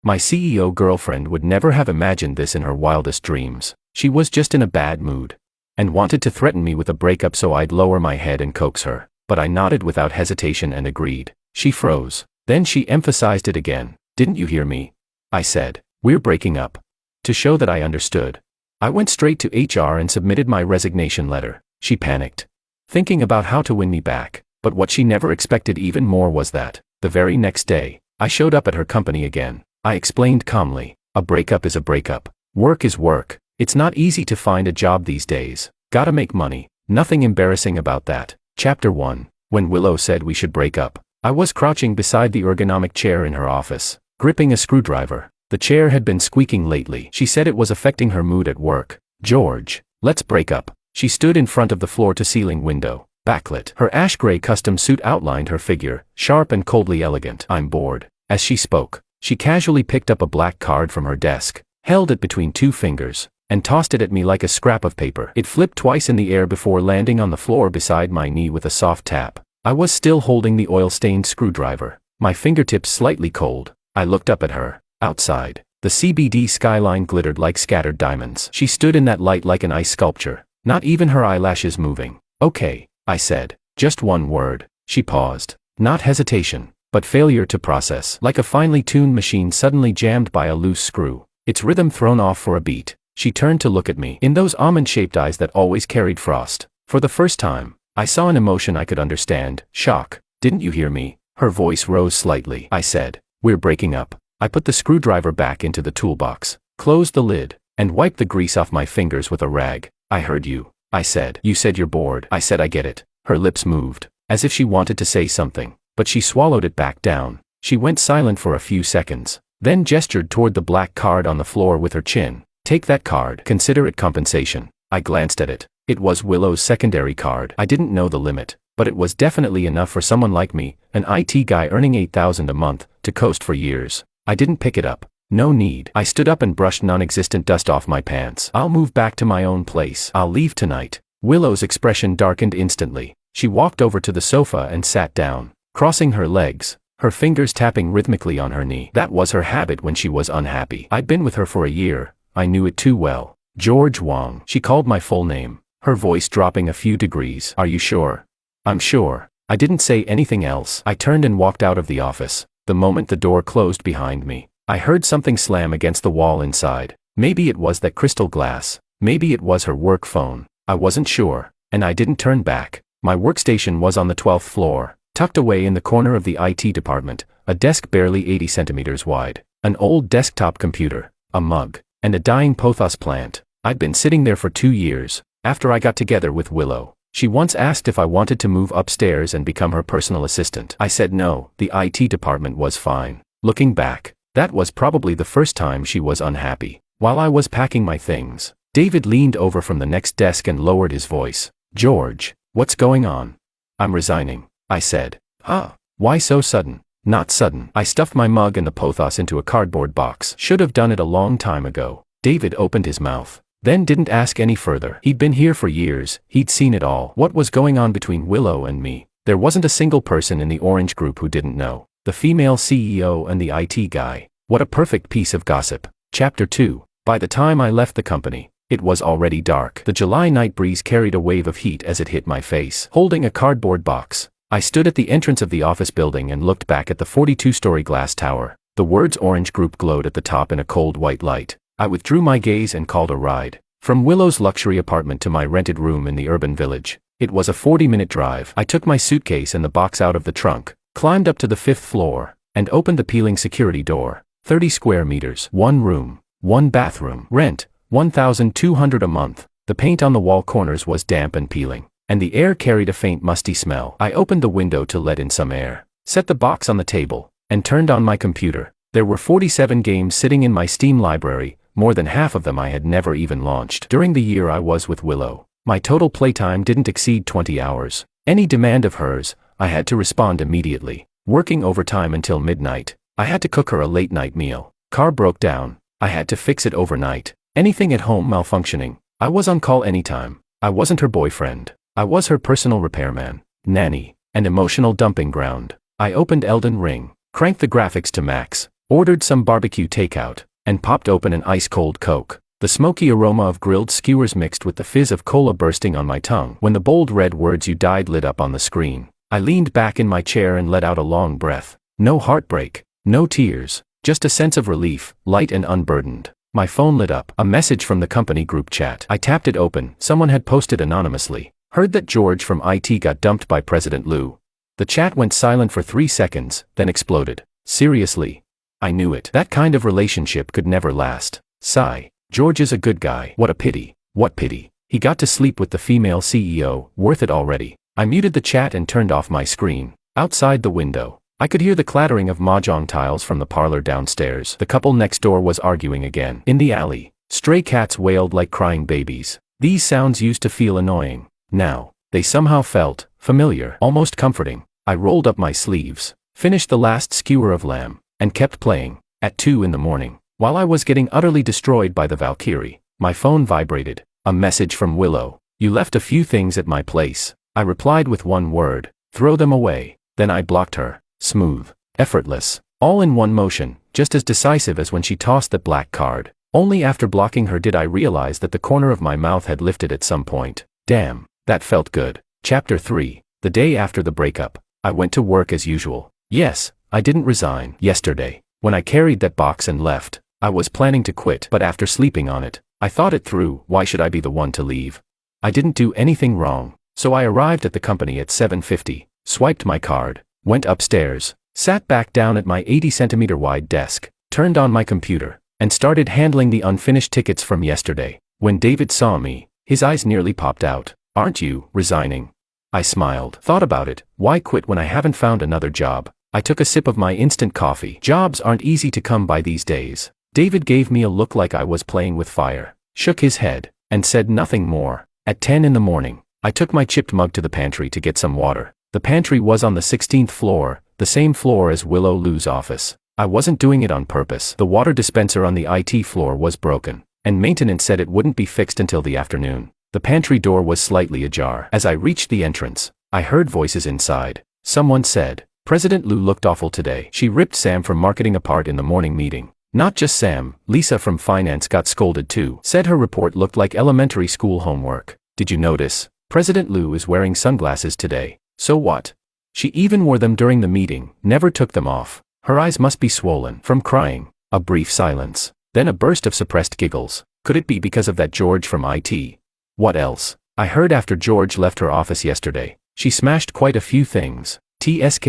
My CEO girlfriend would never have imagined this in her wildest dreams. She was just in a bad mood and wanted to threaten me with a breakup so I'd lower my head and coax her. But I nodded without hesitation and agreed. She froze. Then she emphasized it again. "Didn't you hear me?" I said. "We're breaking up." To show that I understood, I went straight to HR and submitted my resignation letter. She panicked, thinking about how to win me back. But what she never expected even more was that, the very next day, I showed up at her company again. I explained calmly, "A breakup is a breakup. Work is work. It's not easy to find a job these days. Gotta make money. Nothing embarrassing about that." Chapter 1. When Willow said we should break up, I was crouching beside the ergonomic chair in her office, gripping a screwdriver. The chair had been squeaking lately. She said it was affecting her mood at work. "George, let's break up." She stood in front of the floor-to-ceiling window, backlit. Her ash-gray custom suit outlined her figure, sharp and coldly elegant. "I'm bored." As she spoke, she casually picked up a black card from her desk, held it between two fingers, and tossed it at me like a scrap of paper. It flipped twice in the air before landing on the floor beside my knee with a soft tap. I was still holding the oil-stained screwdriver, my fingertips slightly cold. I looked up at her. Outside, the CBD skyline glittered like scattered diamonds. She stood in that light like an ice sculpture, not even her eyelashes moving. "Okay," I said. "Just one word." She paused. Not hesitation, but failure to process. Like a finely tuned machine suddenly jammed by a loose screw, its rhythm thrown off for a beat. She turned to look at me in those almond-shaped eyes that always carried frost. For the first time, I saw an emotion I could understand. Shock. "Didn't you hear me?" Her voice rose slightly. I said, "We're breaking up." I put the screwdriver back into the toolbox, closed the lid, and wiped the grease off my fingers with a rag. "I heard you," I said. "You said you're bored." I said, "I get it." Her lips moved, as if she wanted to say something, but she swallowed it back down. She went silent for a few seconds, then gestured toward the black card on the floor with her chin. "Take that card. Consider it compensation." I glanced at it. It was Willow's secondary card. I didn't know the limit, but it was definitely enough for someone like me, an IT guy earning $8,000 a month, to coast for years. I didn't pick it up. No need. I stood up and brushed non-existent dust off my pants. "I'll move back to my own place. I'll leave tonight." Willow's expression darkened instantly. She walked over to the sofa and sat down, crossing her legs, her fingers tapping rhythmically on her knee. That was her habit when she was unhappy. I'd been with her for a year. I knew it too well. "George Wang." She called my full name, her voice dropping a few degrees. "Are you sure?" "I'm sure." I didn't say anything else. I turned and walked out of the office. The moment the door closed behind me, I heard something slam against the wall inside. Maybe it was that crystal glass. Maybe it was her work phone. I wasn't sure, and I didn't turn back. My workstation was on the 12th floor, tucked away in the corner of the IT department, a desk barely 80 centimeters wide, an old desktop computer, a mug, and a dying pothos plant. I'd been sitting there for 2 years. After I got together with Willow, she once asked if I wanted to move upstairs and become her personal assistant. I said no. The IT department was fine. Looking back, that was probably the first time she was unhappy. While I was packing my things, David leaned over from the next desk and lowered his voice. "George, what's going on?" "I'm resigning," I said. "Huh? Why so sudden?" "Not sudden." I stuffed my mug and the pothos into a cardboard box. "Should have done it a long time ago." David opened his mouth, then didn't ask any further. He'd been here for years. He'd seen it all. What was going on between Willow and me? There wasn't a single person in the Orange Group who didn't know. The female CEO and the IT guy. What a perfect piece of gossip. Chapter 2. By the time I left the company, it was already dark. The July night breeze carried a wave of heat as it hit my face. Holding a cardboard box, I stood at the entrance of the office building and looked back at the 42-story glass tower. The words Orange Group glowed at the top in a cold white light. I withdrew my gaze and called a ride. From Willow's luxury apartment to my rented room in the urban village. It was a 40-minute drive. I took my suitcase and the box out of the trunk, climbed up to the 5th floor, and opened the peeling security door. 30 square meters. 1 room. 1 bathroom. Rent, $1,200 a month. The paint on the wall corners was damp and peeling, and the air carried a faint musty smell. I opened the window to let in some air, set the box on the table, and turned on my computer. There were 47 games sitting in my Steam library, more than half of them I had never even launched. During the year I was with Willow, my total playtime didn't exceed 20 hours. Any demand of hers, I had to respond immediately. Working overtime until midnight, I had to cook her a late-night meal. Car broke down, I had to fix it overnight. Anything at home malfunctioning, I was on call anytime. I wasn't her boyfriend. I was her personal repairman, nanny, and emotional dumping ground. I opened Elden Ring, cranked the graphics to max, ordered some barbecue takeout, and popped open an ice-cold Coke. The smoky aroma of grilled skewers mixed with the fizz of cola bursting on my tongue when the bold red words "you died" lit up on the screen. I leaned back in my chair and let out a long breath. No heartbreak, no tears, just a sense of relief, light and unburdened. My phone lit up, a message from the company group chat. I tapped it open. Someone had posted anonymously. Heard that George from IT got dumped by President Liu. The chat went silent for 3 seconds, then exploded. Seriously? I knew it. That kind of relationship could never last. Sigh. George is a good guy. What a pity. What pity. He got to sleep with the female CEO. Worth it already. I muted the chat and turned off my screen. Outside the window, I could hear the clattering of mahjong tiles from the parlor downstairs. The couple next door was arguing again. In the alley, stray cats wailed like crying babies. These sounds used to feel annoying. Now, they somehow felt familiar, almost comforting. I rolled up my sleeves, finished the last skewer of lamb, and kept playing. At 2 in the morning, while I was getting utterly destroyed by the Valkyrie, my phone vibrated. A message from Willow. You left a few things at my place. I replied with one word. Throw them away. Then I blocked her. Smooth. Effortless. All in one motion, just as decisive as when she tossed that black card. Only after blocking her did I realize that the corner of my mouth had lifted at some point. Damn, that felt good. Chapter 3. The day after the breakup, I went to work as usual. Yes, I didn't resign. Yesterday, when I carried that box and left, I was planning to quit, but after sleeping on it, I thought it through. Why should I be the one to leave? I didn't do anything wrong, so I arrived at the company at 7:50, swiped my card, went upstairs, sat back down at my 80-centimeter wide desk, turned on my computer, and started handling the unfinished tickets from yesterday. When David saw me, his eyes nearly popped out. Aren't you resigning? I smiled. Thought about it. Why quit when I haven't found another job? I took a sip of my instant coffee. Jobs aren't easy to come by these days. David gave me a look like I was playing with fire, shook his head, and said nothing more. At 10 in the morning, I took my chipped mug to the pantry to get some water. The pantry was on the 16th floor, the same floor as Willow Liu's office. I wasn't doing it on purpose. The water dispenser on the IT floor was broken, and maintenance said it wouldn't be fixed until the afternoon. The pantry door was slightly ajar. As I reached the entrance, I heard voices inside. Someone said, President Liu looked awful today. She ripped Sam from marketing apart in the morning meeting. Not just Sam, Lisa from finance got scolded too. Said her report looked like elementary school homework. Did you notice? President Liu is wearing sunglasses today. So what? She even wore them during the meeting, never took them off. Her eyes must be swollen from crying. A brief silence. Then a burst of suppressed giggles. Could it be because of that George from IT? What else? I heard after George left her office yesterday, she smashed quite a few things. TSK,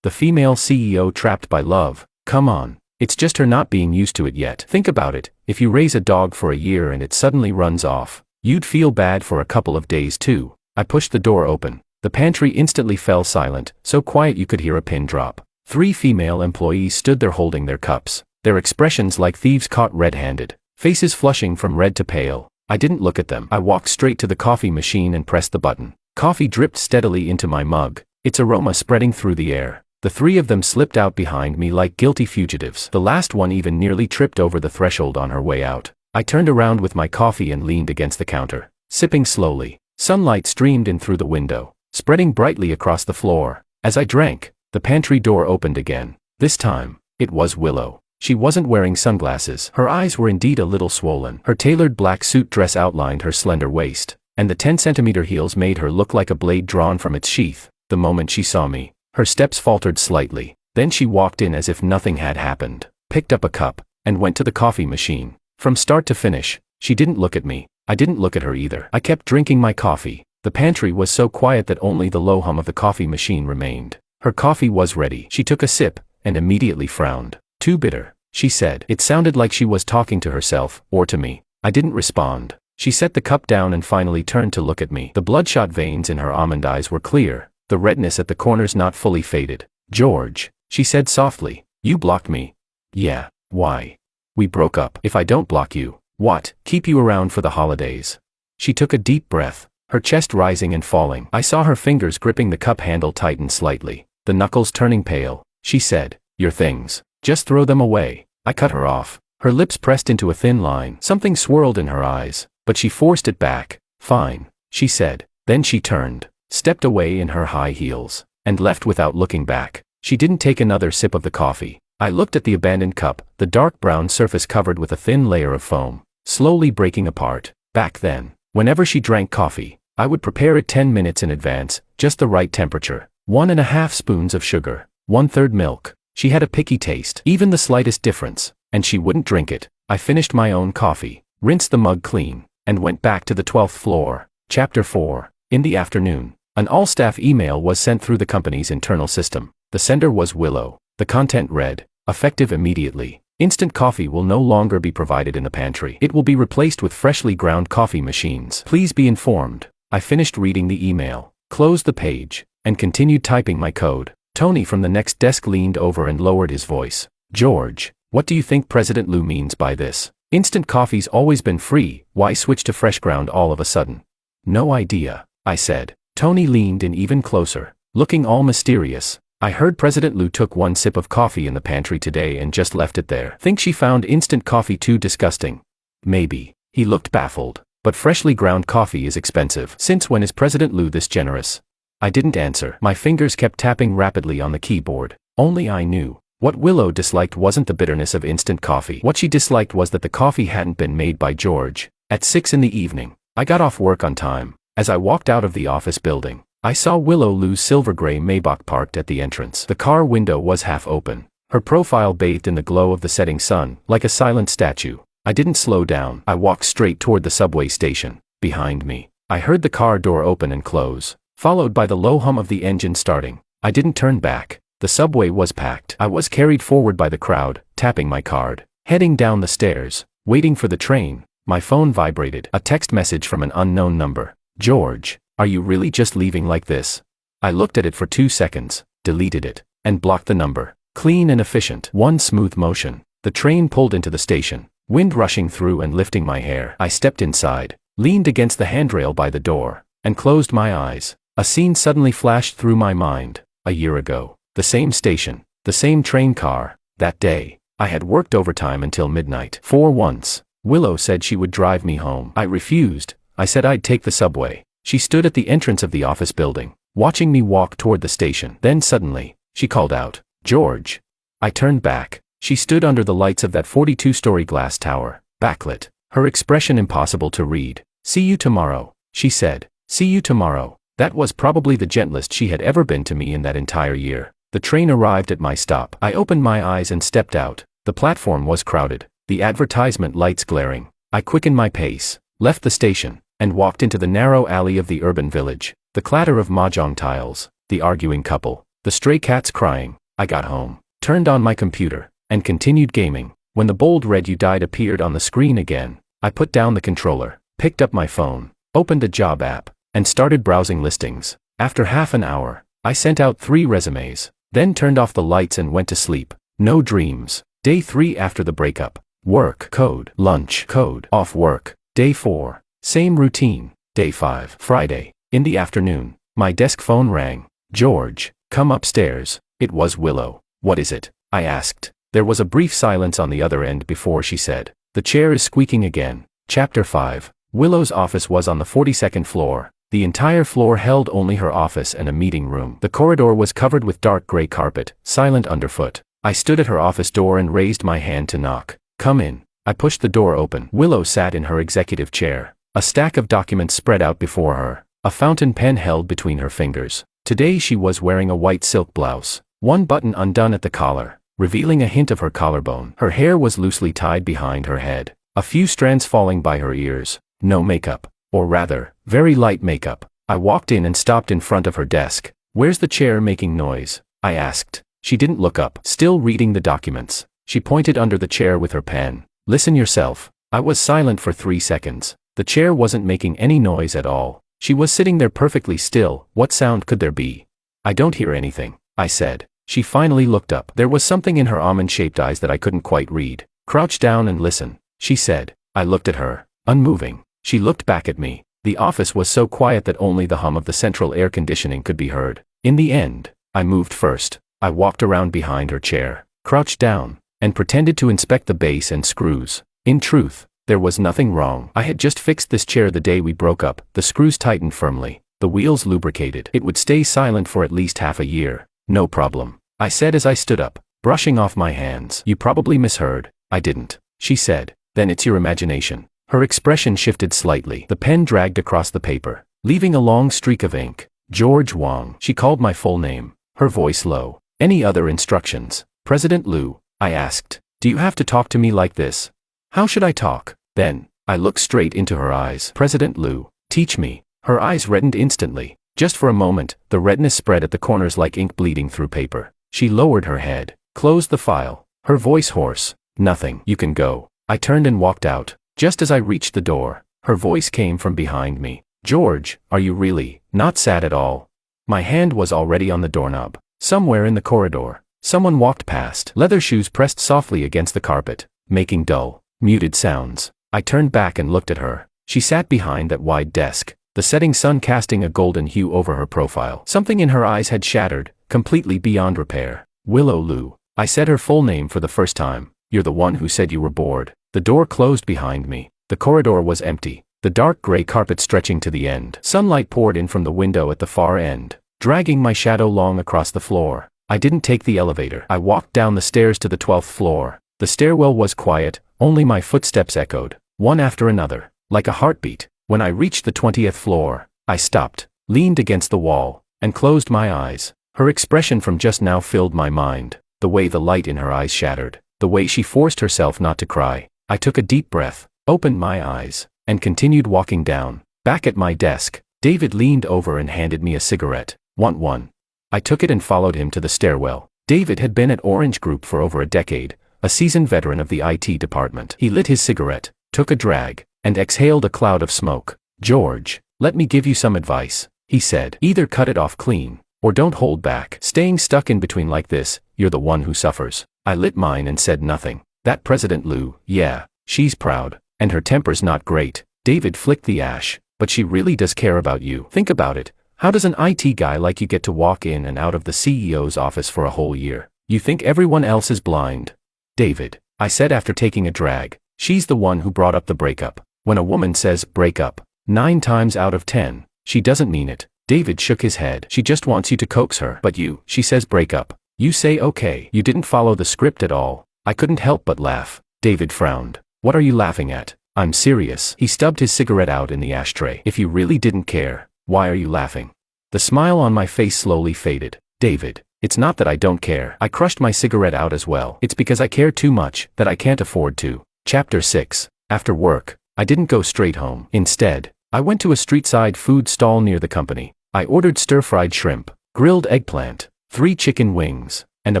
the female CEO trapped by love. Come on. It's just her not being used to it yet. Think about it, if you raise a dog for a year and it suddenly runs off, you'd feel bad for a couple of days too. I pushed the door open. The pantry instantly fell silent, so quiet you could hear a pin drop. 3 female employees stood there holding their cups, their expressions like thieves caught red-handed, faces flushing from red to pale. I didn't look at them. I walked straight to the coffee machine and pressed the button. Coffee dripped steadily into my mug, its aroma spreading through the air. The 3 of them slipped out behind me like guilty fugitives. The last one even nearly tripped over the threshold on her way out. I turned around with my coffee and leaned against the counter, sipping slowly. Sunlight streamed in through the window, spreading brightly across the floor. As I drank, the pantry door opened again. This time, it was Willow. She wasn't wearing sunglasses. Her eyes were indeed a little swollen. Her tailored black suit dress outlined her slender waist, and the 10-centimeter heels made her look like a blade drawn from its sheath. The moment she saw me, her steps faltered slightly. Then she walked in as if nothing had happened, picked up a cup, and went to the coffee machine. From start to finish, she didn't look at me. I didn't look at her either. I kept drinking my coffee. The pantry was so quiet that only the low hum of the coffee machine remained. Her coffee was ready. She took a sip, and immediately frowned. Too bitter, she said. It sounded like she was talking to herself, or to me. I didn't respond. She set the cup down and finally turned to look at me. The bloodshot veins in her almond eyes were clear, the redness at the corners not fully faded. George, she said softly, you blocked me. Yeah, why? We broke up. If I don't block you, what? Keep you around for the holidays. She took a deep breath, her chest rising and falling. I saw her fingers gripping the cup handle tighten slightly, the knuckles turning pale. She said, your things, just throw them away. I cut her off. Her lips pressed into a thin line. Something swirled in her eyes, but she forced it back. Fine, she said. Then she turned, stepped away in her high heels, and left without looking back. She didn't take another sip of the coffee. I looked at the abandoned cup, the dark brown surface covered with a thin layer of foam, slowly breaking apart. Back then, whenever she drank coffee, I would prepare it 10 minutes in advance, just the right temperature. 1.5 spoons of sugar, 1/3 milk. She had a picky taste, even the slightest difference, and she wouldn't drink it. I finished my own coffee, rinsed the mug clean, and went back to the 12th floor. Chapter 4. In the afternoon, an all-staff email was sent through the company's internal system. The sender was Willow. The content read, effective immediately. Instant coffee will no longer be provided in the pantry. It will be replaced with freshly ground coffee machines. Please be informed. I finished reading the email, closed the page, and continued typing my code. Tony from the next desk leaned over and lowered his voice. George, what do you think President Liu means by this? Instant coffee's always been free, why switch to fresh ground all of a sudden? No idea, I said. Tony leaned in even closer, looking all mysterious. I heard President Liu took one sip of coffee in the pantry today and just left it there. Think she found instant coffee too disgusting? Maybe. He looked baffled. But freshly ground coffee is expensive. Since when is President Liu this generous? I didn't answer. My fingers kept tapping rapidly on the keyboard. Only I knew. What Willow disliked wasn't the bitterness of instant coffee. What she disliked was that the coffee hadn't been made by George. At 6 in the evening, I got off work on time. As I walked out of the office building, I saw Willow Liu's silver-gray Maybach parked at the entrance. The car window was half open. Her profile bathed in the glow of the setting sun, like a silent statue. I didn't slow down. I walked straight toward the subway station. Behind me, I heard the car door open and close, followed by the low hum of the engine starting. I didn't turn back. The subway was packed. I was carried forward by the crowd, tapping my card. Heading down the stairs, waiting for the train, my phone vibrated. A text message from an unknown number. George, are you really just leaving like this? I looked at it for 2 seconds, deleted it, and blocked the number. Clean and efficient. One smooth motion. The train pulled into the station, wind rushing through and lifting my hair. I stepped inside, leaned against the handrail by the door, and closed my eyes. A scene suddenly flashed through my mind. A year ago, the same station, the same train car. That day, I had worked overtime until midnight. For once, Willow said she would drive me home. I refused. I said I'd take the subway. She stood at the entrance of the office building, watching me walk toward the station. Then suddenly, she called out, George. I turned back. She stood under the lights of that 42-story glass tower, backlit, her expression impossible to read. See you tomorrow, she said. See you tomorrow. That was probably the gentlest she had ever been to me in that entire year. The train arrived at my stop. I opened my eyes and stepped out. The platform was crowded, the advertisement lights glaring. I quickened my pace, left the station, and walked into the narrow alley of the urban village. The clatter of mahjong tiles, the arguing couple, the stray cats crying. I got home, turned on my computer, and continued gaming. When the bold red "You died" appeared on the screen again, I put down the controller, picked up my phone, opened a job app, and started browsing listings. After half an hour, I sent out 3 resumes, then turned off the lights and went to sleep. No dreams. Day 3 after the breakup. Work, code, lunch, code, off work. Day 4. Same routine. Day 5. Friday. In the afternoon, my desk phone rang. George, come upstairs. It was Willow. What is it? I asked. There was a brief silence on the other end before she said, the chair is squeaking again. Chapter 5. Willow's office was on the 42nd floor. The entire floor held only her office and a meeting room. The corridor was covered with dark gray carpet, silent underfoot. I stood at her office door and raised my hand to knock. Come in. I pushed the door open. Willow sat in her executive chair. A stack of documents spread out before her. A fountain pen held between her fingers. Today she was wearing a white silk blouse, one button undone at the collar, revealing a hint of her collarbone. Her hair was loosely tied behind her head, a few strands falling by her ears. No makeup. Or rather, very light makeup. I walked in and stopped in front of her desk. Where's the chair making noise? I asked. She didn't look up, still reading the documents. She pointed under the chair with her pen. Listen yourself. I was silent for 3 seconds. The chair wasn't making any noise at all. She was sitting there perfectly still. What sound could there be? I don't hear anything, I said. She finally looked up. There was something in her almond-shaped eyes that I couldn't quite read. Crouch down and listen, she said. I looked at her, unmoving. She looked back at me. The office was so quiet that only the hum of the central air conditioning could be heard. In the end, I moved first. I walked around behind her chair, crouched down, and pretended to inspect the base and screws. In truth, there was nothing wrong. I had just fixed this chair the day we broke up. The screws tightened firmly, the wheels lubricated. It would stay silent for at least half a year. No problem, I said as I stood up. brushing off my hands. You probably misheard. I didn't, she said. Then it's your imagination. Her expression shifted slightly. The pen dragged across the paper, leaving a long streak of ink. George Wang. She called my full name, her voice low. Any other instructions? President Liu, I asked. Do you have to talk to me like this? How should I talk? Then, I looked straight into her eyes. President Liu, teach me. Her eyes reddened instantly. Just for a moment, the redness spread at the corners like ink bleeding through paper. She lowered her head, closed the file, her voice hoarse. Nothing. You can go. I turned and walked out. Just as I reached the door, her voice came from behind me. George, are you really not sad at all? My hand was already on the doorknob. Somewhere in the corridor, someone walked past. Leather shoes pressed softly against the carpet, making dull, muted sounds. I turned back and looked at her. She sat behind that wide desk, the setting sun casting a golden hue over her profile. Something in her eyes had shattered, completely beyond repair. Willow Liu. I said her full name for the first time. You're the one who said you were bored. The door closed behind me. The corridor was empty, the dark gray carpet stretching to the end. Sunlight poured in from the window at the far end, dragging my shadow long across the floor. I didn't take the elevator. I walked down the stairs to the 12th floor. The stairwell was quiet, only my footsteps echoed, one after another, like a heartbeat. When I reached the 20th floor, I stopped, leaned against the wall, and closed my eyes. Her expression from just now filled my mind, the way the light in her eyes shattered, the way she forced herself not to cry. I took a deep breath, opened my eyes, and continued walking down. Back at my desk, David leaned over and handed me a cigarette. Want one? I took it and followed him to the stairwell. David had been at Orange Group for over a decade, a seasoned veteran of the IT department. He lit his cigarette, took a drag, and exhaled a cloud of smoke. George, let me give you some advice, he said. Either cut it off clean, or don't hold back. Staying stuck in between like this, you're the one who suffers. I lit mine and said nothing. That President Liu, yeah, she's proud, and her temper's not great. David flicked the ash, but she really does care about you. Think about it. How does an IT guy like you get to walk in and out of the CEO's office for a whole year? You think everyone else is blind? David, I said after taking a drag, she's the one who brought up the breakup. When a woman says break up, 9 times out of 10, she doesn't mean it. David shook his head. She just wants you to coax her. But you, she says break up. You say okay. You didn't follow the script at all. I couldn't help but laugh. David frowned. What are you laughing at? I'm serious. He stubbed his cigarette out in the ashtray. If you really didn't care, why are you laughing? The smile on my face slowly faded. David, it's not that I don't care. I crushed my cigarette out as well. It's because I care too much that I can't afford to. Chapter 6. After work, I didn't go straight home. Instead, I went to a street-side food stall near the company. I ordered stir-fried shrimp, grilled eggplant, 3 chicken wings, and a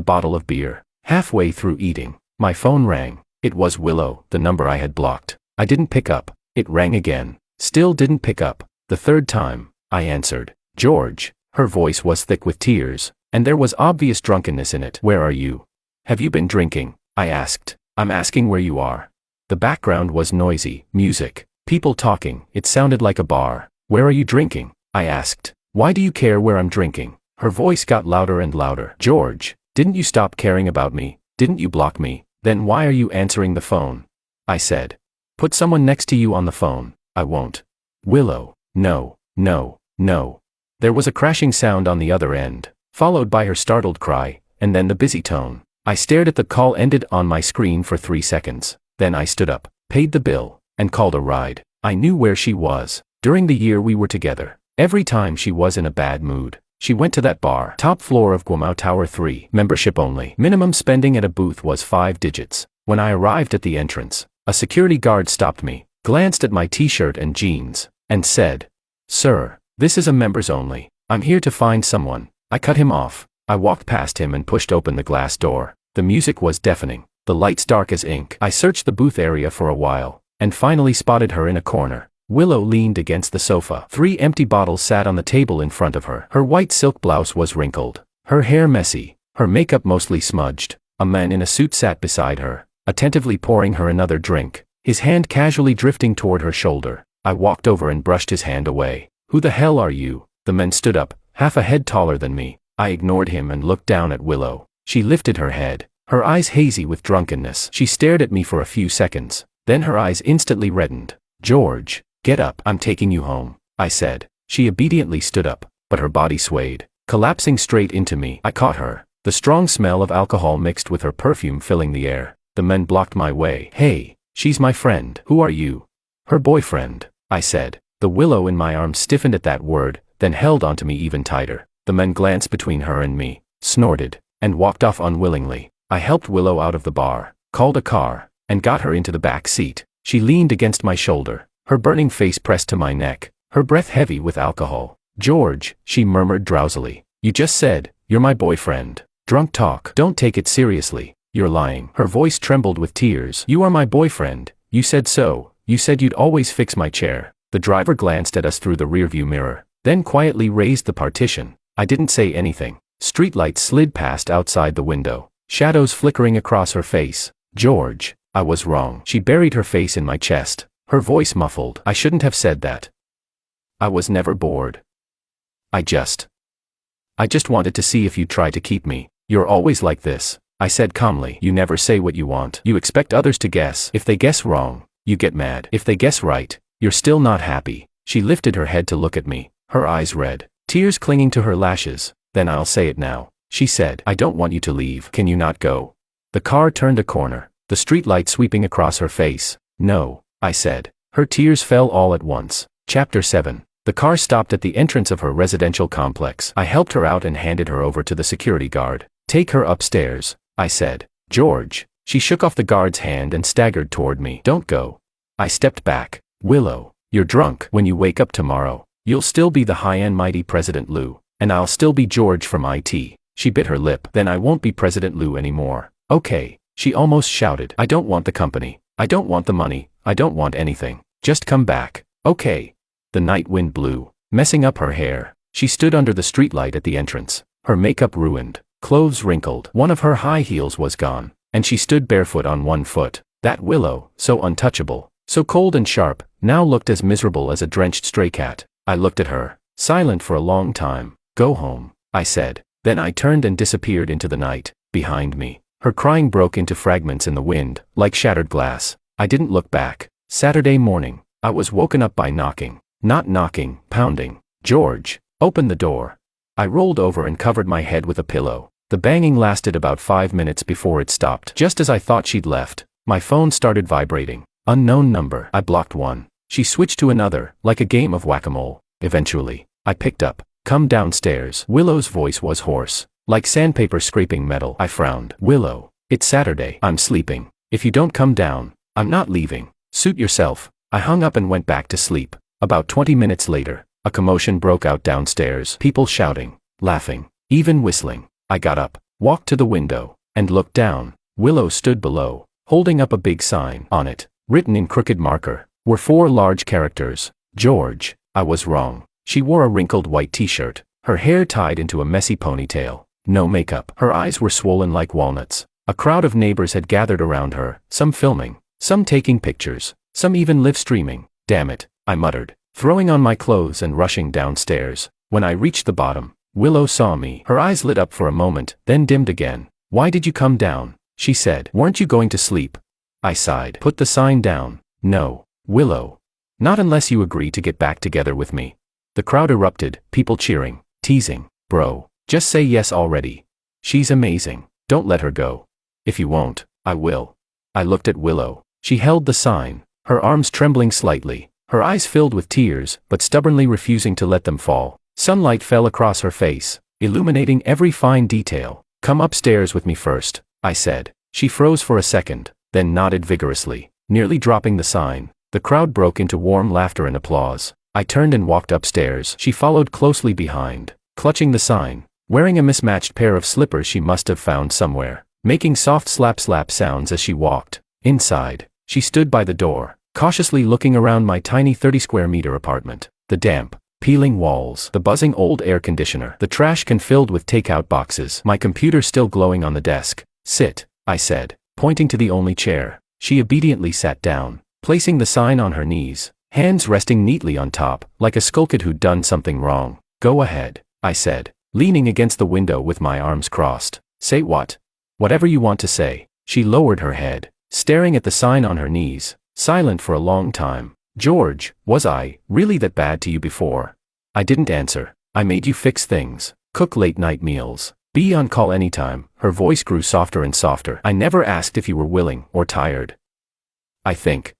bottle of beer. Halfway through eating, my phone rang. It was Willow, the number I had blocked. I didn't pick up. It rang again. Still didn't pick up. The third time, I answered. George. Her voice was thick with tears, and there was obvious drunkenness in it. Where are you? Have you been drinking? I asked. I'm asking where you are. The background was noisy, music, people talking. It sounded like a bar. Where are you drinking? I asked. Why do you care where I'm drinking? Her voice got louder and louder. George, didn't you stop caring about me? Didn't you block me? Then why are you answering the phone? I said. Put someone next to you on the phone. I won't. Willow, no, no, no. There was a crashing sound on the other end, followed by her startled cry, and then the busy tone. I stared at the call ended on my screen for 3 seconds. Then I stood up, paid the bill, and called a ride. I knew where she was. During the year we were together, every time she was in a bad mood, she went to that bar. Top floor of Guomao Tower 3. Membership only. Minimum spending at a booth was 5 digits. When I arrived at the entrance, a security guard stopped me, glanced at my t-shirt and jeans, and said, Sir, this is a members only. I'm here to find someone. I cut him off. I walked past him and pushed open the glass door. The music was deafening, the lights dark as ink. I searched the booth area for a while, and finally spotted her in a corner. Willow leaned against the sofa. 3 empty bottles sat on the table in front of her. Her white silk blouse was wrinkled, her hair messy, her makeup mostly smudged. A man in a suit sat beside her, attentively pouring her another drink, his hand casually drifting toward her shoulder. I walked over and brushed his hand away. Who the hell are you? The man stood up, half a head taller than me. I ignored him and looked down at Willow. She lifted her head, her eyes hazy with drunkenness. She stared at me for a few seconds, then her eyes instantly reddened. George, get up. I'm taking you home, I said. She obediently stood up, but her body swayed, collapsing straight into me. I caught her, the strong smell of alcohol mixed with her perfume filling the air. The men blocked my way. Hey, she's my friend. Who are you? Her boyfriend, I said. The willow in my arm stiffened at that word, then held onto me even tighter. The men glanced between her and me, snorted, and walked off unwillingly. I helped Willow out of the bar, called a car, and got her into the back seat. She leaned against my shoulder, her burning face pressed to my neck, her breath heavy with alcohol. George, she murmured drowsily. You just said, you're my boyfriend. Drunk talk. Don't take it seriously. You're lying. Her voice trembled with tears. You are my boyfriend. You said so. You said you'd always fix my chair. The driver glanced at us through the rearview mirror, then quietly raised the partition. I didn't say anything. Streetlights slid past outside the window, shadows flickering across her face. George, I was wrong. She buried her face in my chest, her voice muffled. I shouldn't have said that. I was never bored. I just wanted to see if you'd try to keep me. You're always like this, I said calmly. You never say what you want. You expect others to guess. If they guess wrong, you get mad. If they guess right, you're still not happy. She lifted her head to look at me, her eyes red, tears clinging to her lashes. Then I'll say it now, she said. I don't want you to leave. Can you not go? The car turned a corner, the streetlight sweeping across her face. No, I said. Her tears fell all at once. Chapter 7. The car stopped at the entrance of her residential complex. I helped her out and handed her over to the security guard. Take her upstairs, I said. George. She shook off the guard's hand and staggered toward me. Don't go. I stepped back. Willow, you're drunk. When you wake up tomorrow, you'll still be the high and mighty President Liu, and I'll still be George from IT. She bit her lip. Then I won't be President Liu anymore. Okay, she almost shouted. I don't want the company. I don't want the money. I don't want anything. Just come back. Okay. The night wind blew, messing up her hair. She stood under the streetlight at the entrance, her makeup ruined, clothes wrinkled. One of her high heels was gone, and she stood barefoot on one foot. That Willow, so untouchable, so cold and sharp, now looked as miserable as a drenched stray cat. I looked at her, silent for a long time. Go home, I said. Then I turned and disappeared into the night, behind me. Her crying broke into fragments in the wind, like shattered glass. I didn't look back. Saturday morning, I was woken up by knocking. Not knocking, pounding. George, open the door. I rolled over and covered my head with a pillow. The banging lasted about 5 minutes before it stopped. Just as I thought she'd left, my phone started vibrating. Unknown number. I blocked one. She switched to another, like a game of whack-a-mole. Eventually, I picked up. Come downstairs. Willow's voice was hoarse, like sandpaper scraping metal. I frowned. Willow, it's Saturday. I'm sleeping. If you don't come down, I'm not leaving. Suit yourself. I hung up and went back to sleep. About 20 minutes later, a commotion broke out downstairs. People shouting, laughing, even whistling. I got up, walked to the window, and looked down. Willow stood below, holding up a big sign. On it, written in crooked marker, were 4 large characters. George. I was wrong. She wore a wrinkled white t-shirt, her hair tied into a messy ponytail. No makeup. Her eyes were swollen like walnuts. A crowd of neighbors had gathered around her, some filming, some taking pictures, some even live streaming. Damn it, I muttered, throwing on my clothes and rushing downstairs. When I reached the bottom, Willow saw me. Her eyes lit up for a moment, then dimmed again. Why did you come down? She said. Weren't you going to sleep? I sighed. Put the sign down. No, Willow. Not unless you agree to get back together with me. The crowd erupted, people cheering, teasing. Bro, just say yes already. She's amazing. Don't let her go. If you won't, I will. I looked at Willow. She held the sign, her arms trembling slightly, her eyes filled with tears, but stubbornly refusing to let them fall. Sunlight fell across her face, illuminating every fine detail. Come upstairs with me first, I said. She froze for a second, then nodded vigorously, nearly dropping the sign. The crowd broke into warm laughter and applause. I turned and walked upstairs. She followed closely behind, clutching the sign, wearing a mismatched pair of slippers she must have found somewhere, making soft slap-slap sounds as she walked. Inside, she stood by the door, cautiously looking around my tiny 30-square-meter apartment. The damp, peeling walls, the buzzing old air conditioner, the trash can filled with takeout boxes, my computer still glowing on the desk. Sit, I said, pointing to the only chair. She obediently sat down, placing the sign on her knees, hands resting neatly on top, like a skulkid who'd done something wrong. Go ahead, I said, leaning against the window with my arms crossed. Say what? Whatever you want to say. She lowered her head, staring at the sign on her knees, silent for a long time. George, was I really that bad to you before? I didn't answer. I made you fix things, cook late-night meals, Be on call anytime. Her voice grew softer and softer. I never asked if you were willing or tired. I think.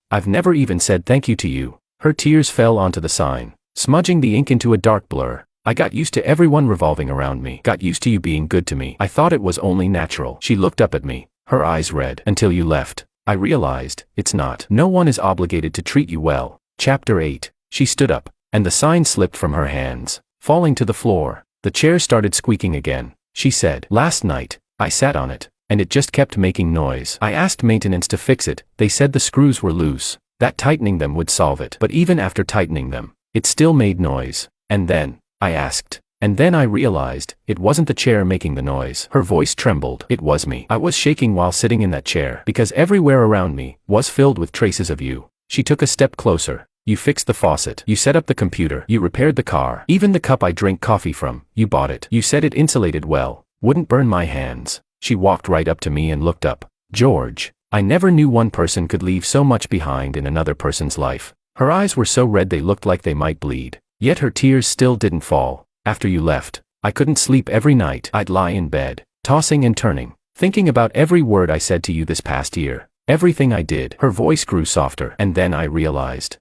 I've never even said thank you to you. Her tears fell onto the sign, smudging the ink into a dark blur. I got used to everyone revolving around me. Got used to you being good to me. I thought it was only natural. She looked up at me, her eyes red. Until you left, I realized, it's not. No one is obligated to treat you well. Chapter 8. She stood up, and the sign slipped from her hands, falling to the floor. The chair started squeaking again. She said, last night, I sat on it, and it just kept making noise. I asked maintenance to fix it. They said the screws were loose, that tightening them would solve it. But even after tightening them, it still made noise. And then, I asked. And then I realized, it wasn't the chair making the noise. Her voice trembled. It was me. I was shaking while sitting in that chair, because everywhere around me was filled with traces of you. She took a step closer. You fixed the faucet. You set up the computer. You repaired the car. Even the cup I drink coffee from, you bought it. You said it insulated well, wouldn't burn my hands. She walked right up to me and looked up. George, I never knew one person could leave so much behind in another person's life. Her eyes were so red they looked like they might bleed. Yet her tears still didn't fall. After you left, I couldn't sleep every night. I'd lie in bed, tossing and turning, thinking about every word I said to you this past year. Everything I did. Her voice grew softer. And then I realized.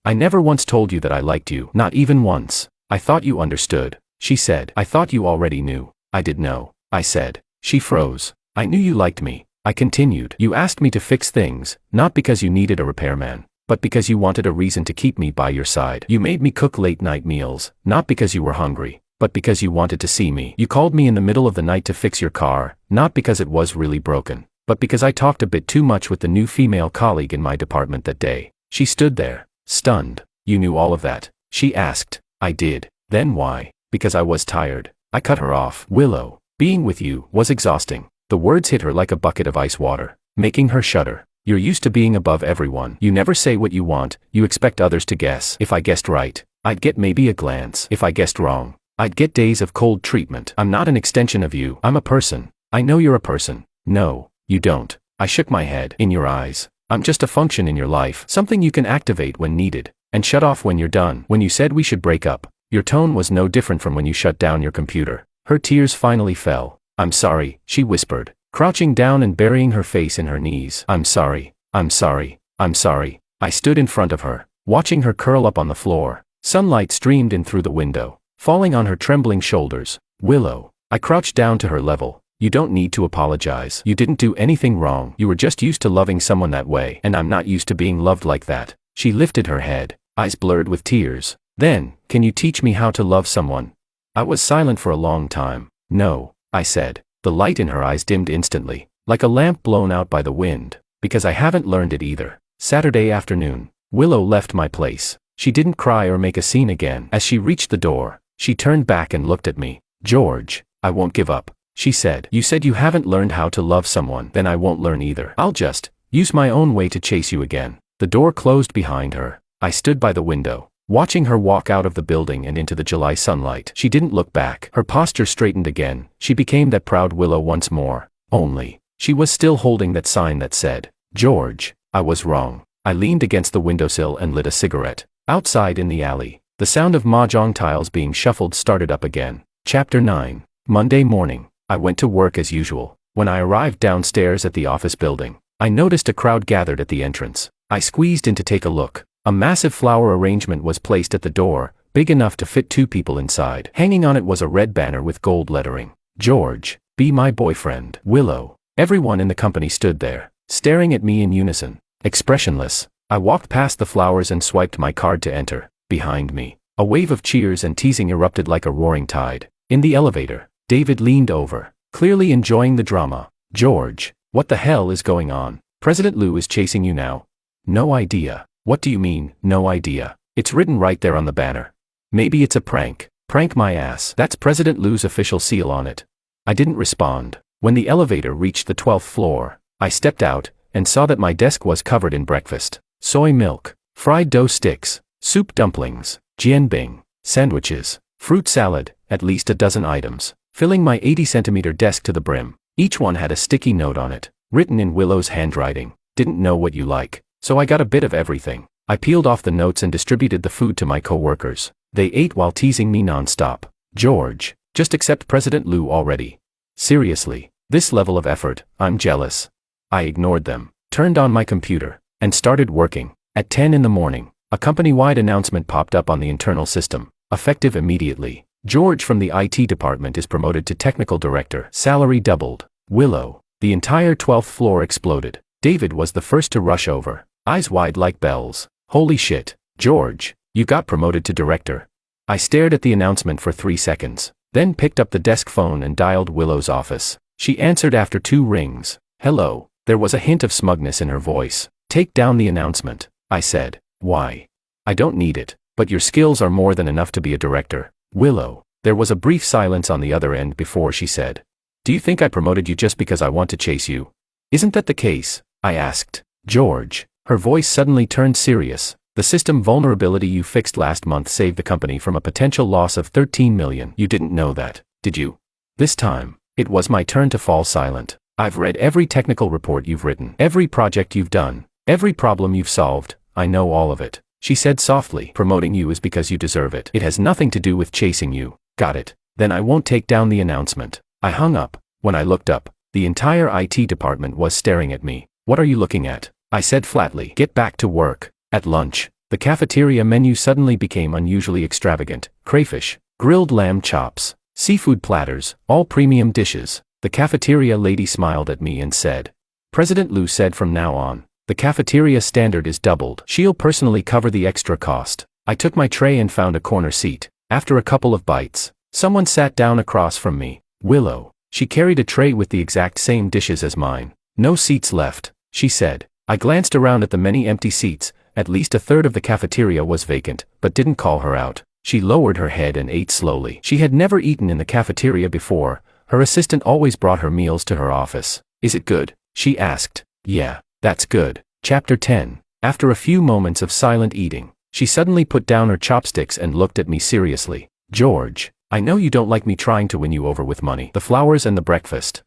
I never once told you that I liked you. Not even once. I thought you understood. She said. I thought you already knew. I did know. I said. She froze. I knew you liked me. I continued. You asked me to fix things, not because you needed a repairman, but because you wanted a reason to keep me by your side. You made me cook late night meals, not because you were hungry, but because you wanted to see me. You called me in the middle of the night to fix your car, not because it was really broken, but because I talked a bit too much with the new female colleague in my department that day. She stood there, stunned. You knew all of that? She asked. I did. Then why? Because I was tired. I cut her off. Willow, being with you was exhausting. The words hit her like a bucket of ice water, making her shudder. You're used to being above everyone. You never say what you want, you expect others to guess. If I guessed right, I'd get maybe a glance. If I guessed wrong, I'd get days of cold treatment. I'm not an extension of you. I'm a person. I know you're a person. No, you don't. I shook my head. In your eyes, I'm just a function in your life. Something you can activate when needed, and shut off when you're done. When you said we should break up, your tone was no different from when you shut down your computer. Her tears finally fell. I'm sorry, she whispered, crouching down and burying her face in her knees. I'm sorry. I'm sorry. I'm sorry. I stood in front of her, watching her curl up on the floor. Sunlight streamed in through the window, falling on her trembling shoulders. Willow. I crouched down to her level. You don't need to apologize. You didn't do anything wrong. You were just used to loving someone that way, and I'm not used to being loved like that. She lifted her head, eyes blurred with tears. Then, can you teach me how to love someone? I was silent for a long time. No, I said. The light in her eyes dimmed instantly, like a lamp blown out by the wind, because I haven't learned it either. Saturday afternoon, Willow left my place. She didn't cry or make a scene again. As she reached the door, she turned back and looked at me. George, I won't give up, she said. You said you haven't learned how to love someone. Then I won't learn either. I'll just use my own way to chase you again. The door closed behind her. I stood by the window, watching her walk out of the building and into the July sunlight. She didn't look back. Her posture straightened again. She became that proud Willow once more. Only, she was still holding that sign that said, George, I was wrong. I leaned against the windowsill and lit a cigarette. Outside in the alley, the sound of mahjong tiles being shuffled started up again. Chapter 9. Monday morning. I went to work as usual. When I arrived downstairs at the office building, I noticed a crowd gathered at the entrance. I squeezed in to take a look. A massive flower arrangement was placed at the door, big enough to fit 2 people inside. Hanging on it was a red banner with gold lettering. George, be my boyfriend. Willow. Everyone in the company stood there, staring at me in unison, expressionless. I walked past the flowers and swiped my card to enter. Behind me, a wave of cheers and teasing erupted like a roaring tide. In the elevator, David leaned over, clearly enjoying the drama. George, what the hell is going on? President Liu is chasing you now. No idea. What do you mean, no idea? It's written right there on the banner. Maybe it's a prank. Prank my ass. That's President Liu's official seal on it. I didn't respond. When the elevator reached the 12th floor, I stepped out and saw that my desk was covered in breakfast. Soy milk, fried dough sticks, soup dumplings, jianbing, sandwiches, fruit salad, at least a dozen items, filling my 80-centimeter desk to the brim. Each one had a sticky note on it, written in Willow's handwriting. Didn't know what you like, so I got a bit of everything. I peeled off the notes and distributed the food to my coworkers. They ate while teasing me nonstop. George, Just accept President Liu already. Seriously, this level of effort, I'm jealous. I ignored them, turned on my computer, and started working. At 10 in the morning, a company-wide announcement popped up on the internal system. Effective immediately, George from the IT department is promoted to technical director. Salary doubled. Willow. The entire 12th floor exploded. David was the first to rush over, eyes wide like bells. Holy shit, George, you got promoted to director. I stared at the announcement for 3 seconds, then picked up the desk phone and dialed Willow's office. She answered after 2 rings. Hello. There was a hint of smugness in her voice. Take down the announcement, I said. Why? I don't need it, but your skills are more than enough to be a director. Willow. There was a brief silence on the other end before she said, do you think I promoted you just because I want to chase you? Isn't that the case? I asked. George. Her voice suddenly turned serious. The system vulnerability you fixed last month saved the company from a potential loss of 13 million. You didn't know that, did you? This time, it was my turn to fall silent. I've read every technical report you've written, every project you've done, every problem you've solved. I know all of it. She said softly. Promoting you is because you deserve it. It has nothing to do with chasing you. Got it. Then I won't take down the announcement. I hung up. When I looked up, the entire IT department was staring at me. What are you looking at? I said flatly. Get back to work. At lunch, the cafeteria menu suddenly became unusually extravagant. Crayfish, grilled lamb chops, seafood platters, all premium dishes. The cafeteria lady smiled at me and said, President Liu said from now on, the cafeteria standard is doubled. She'll personally cover the extra cost. I took my tray and found a corner seat. After a couple of bites, someone sat down across from me. Willow. She carried a tray with the exact same dishes as mine. No seats left, she said. I glanced around at the many empty seats. At least a third of the cafeteria was vacant, but didn't call her out. She lowered her head and ate slowly. She had never eaten in the cafeteria before. Her assistant always brought her meals to her office. Is it good? She asked. Yeah, that's good. Chapter 10. After a few moments of silent eating, she suddenly put down her chopsticks and looked at me seriously. George, I know you don't like me trying to win you over with money, the flowers and the breakfast.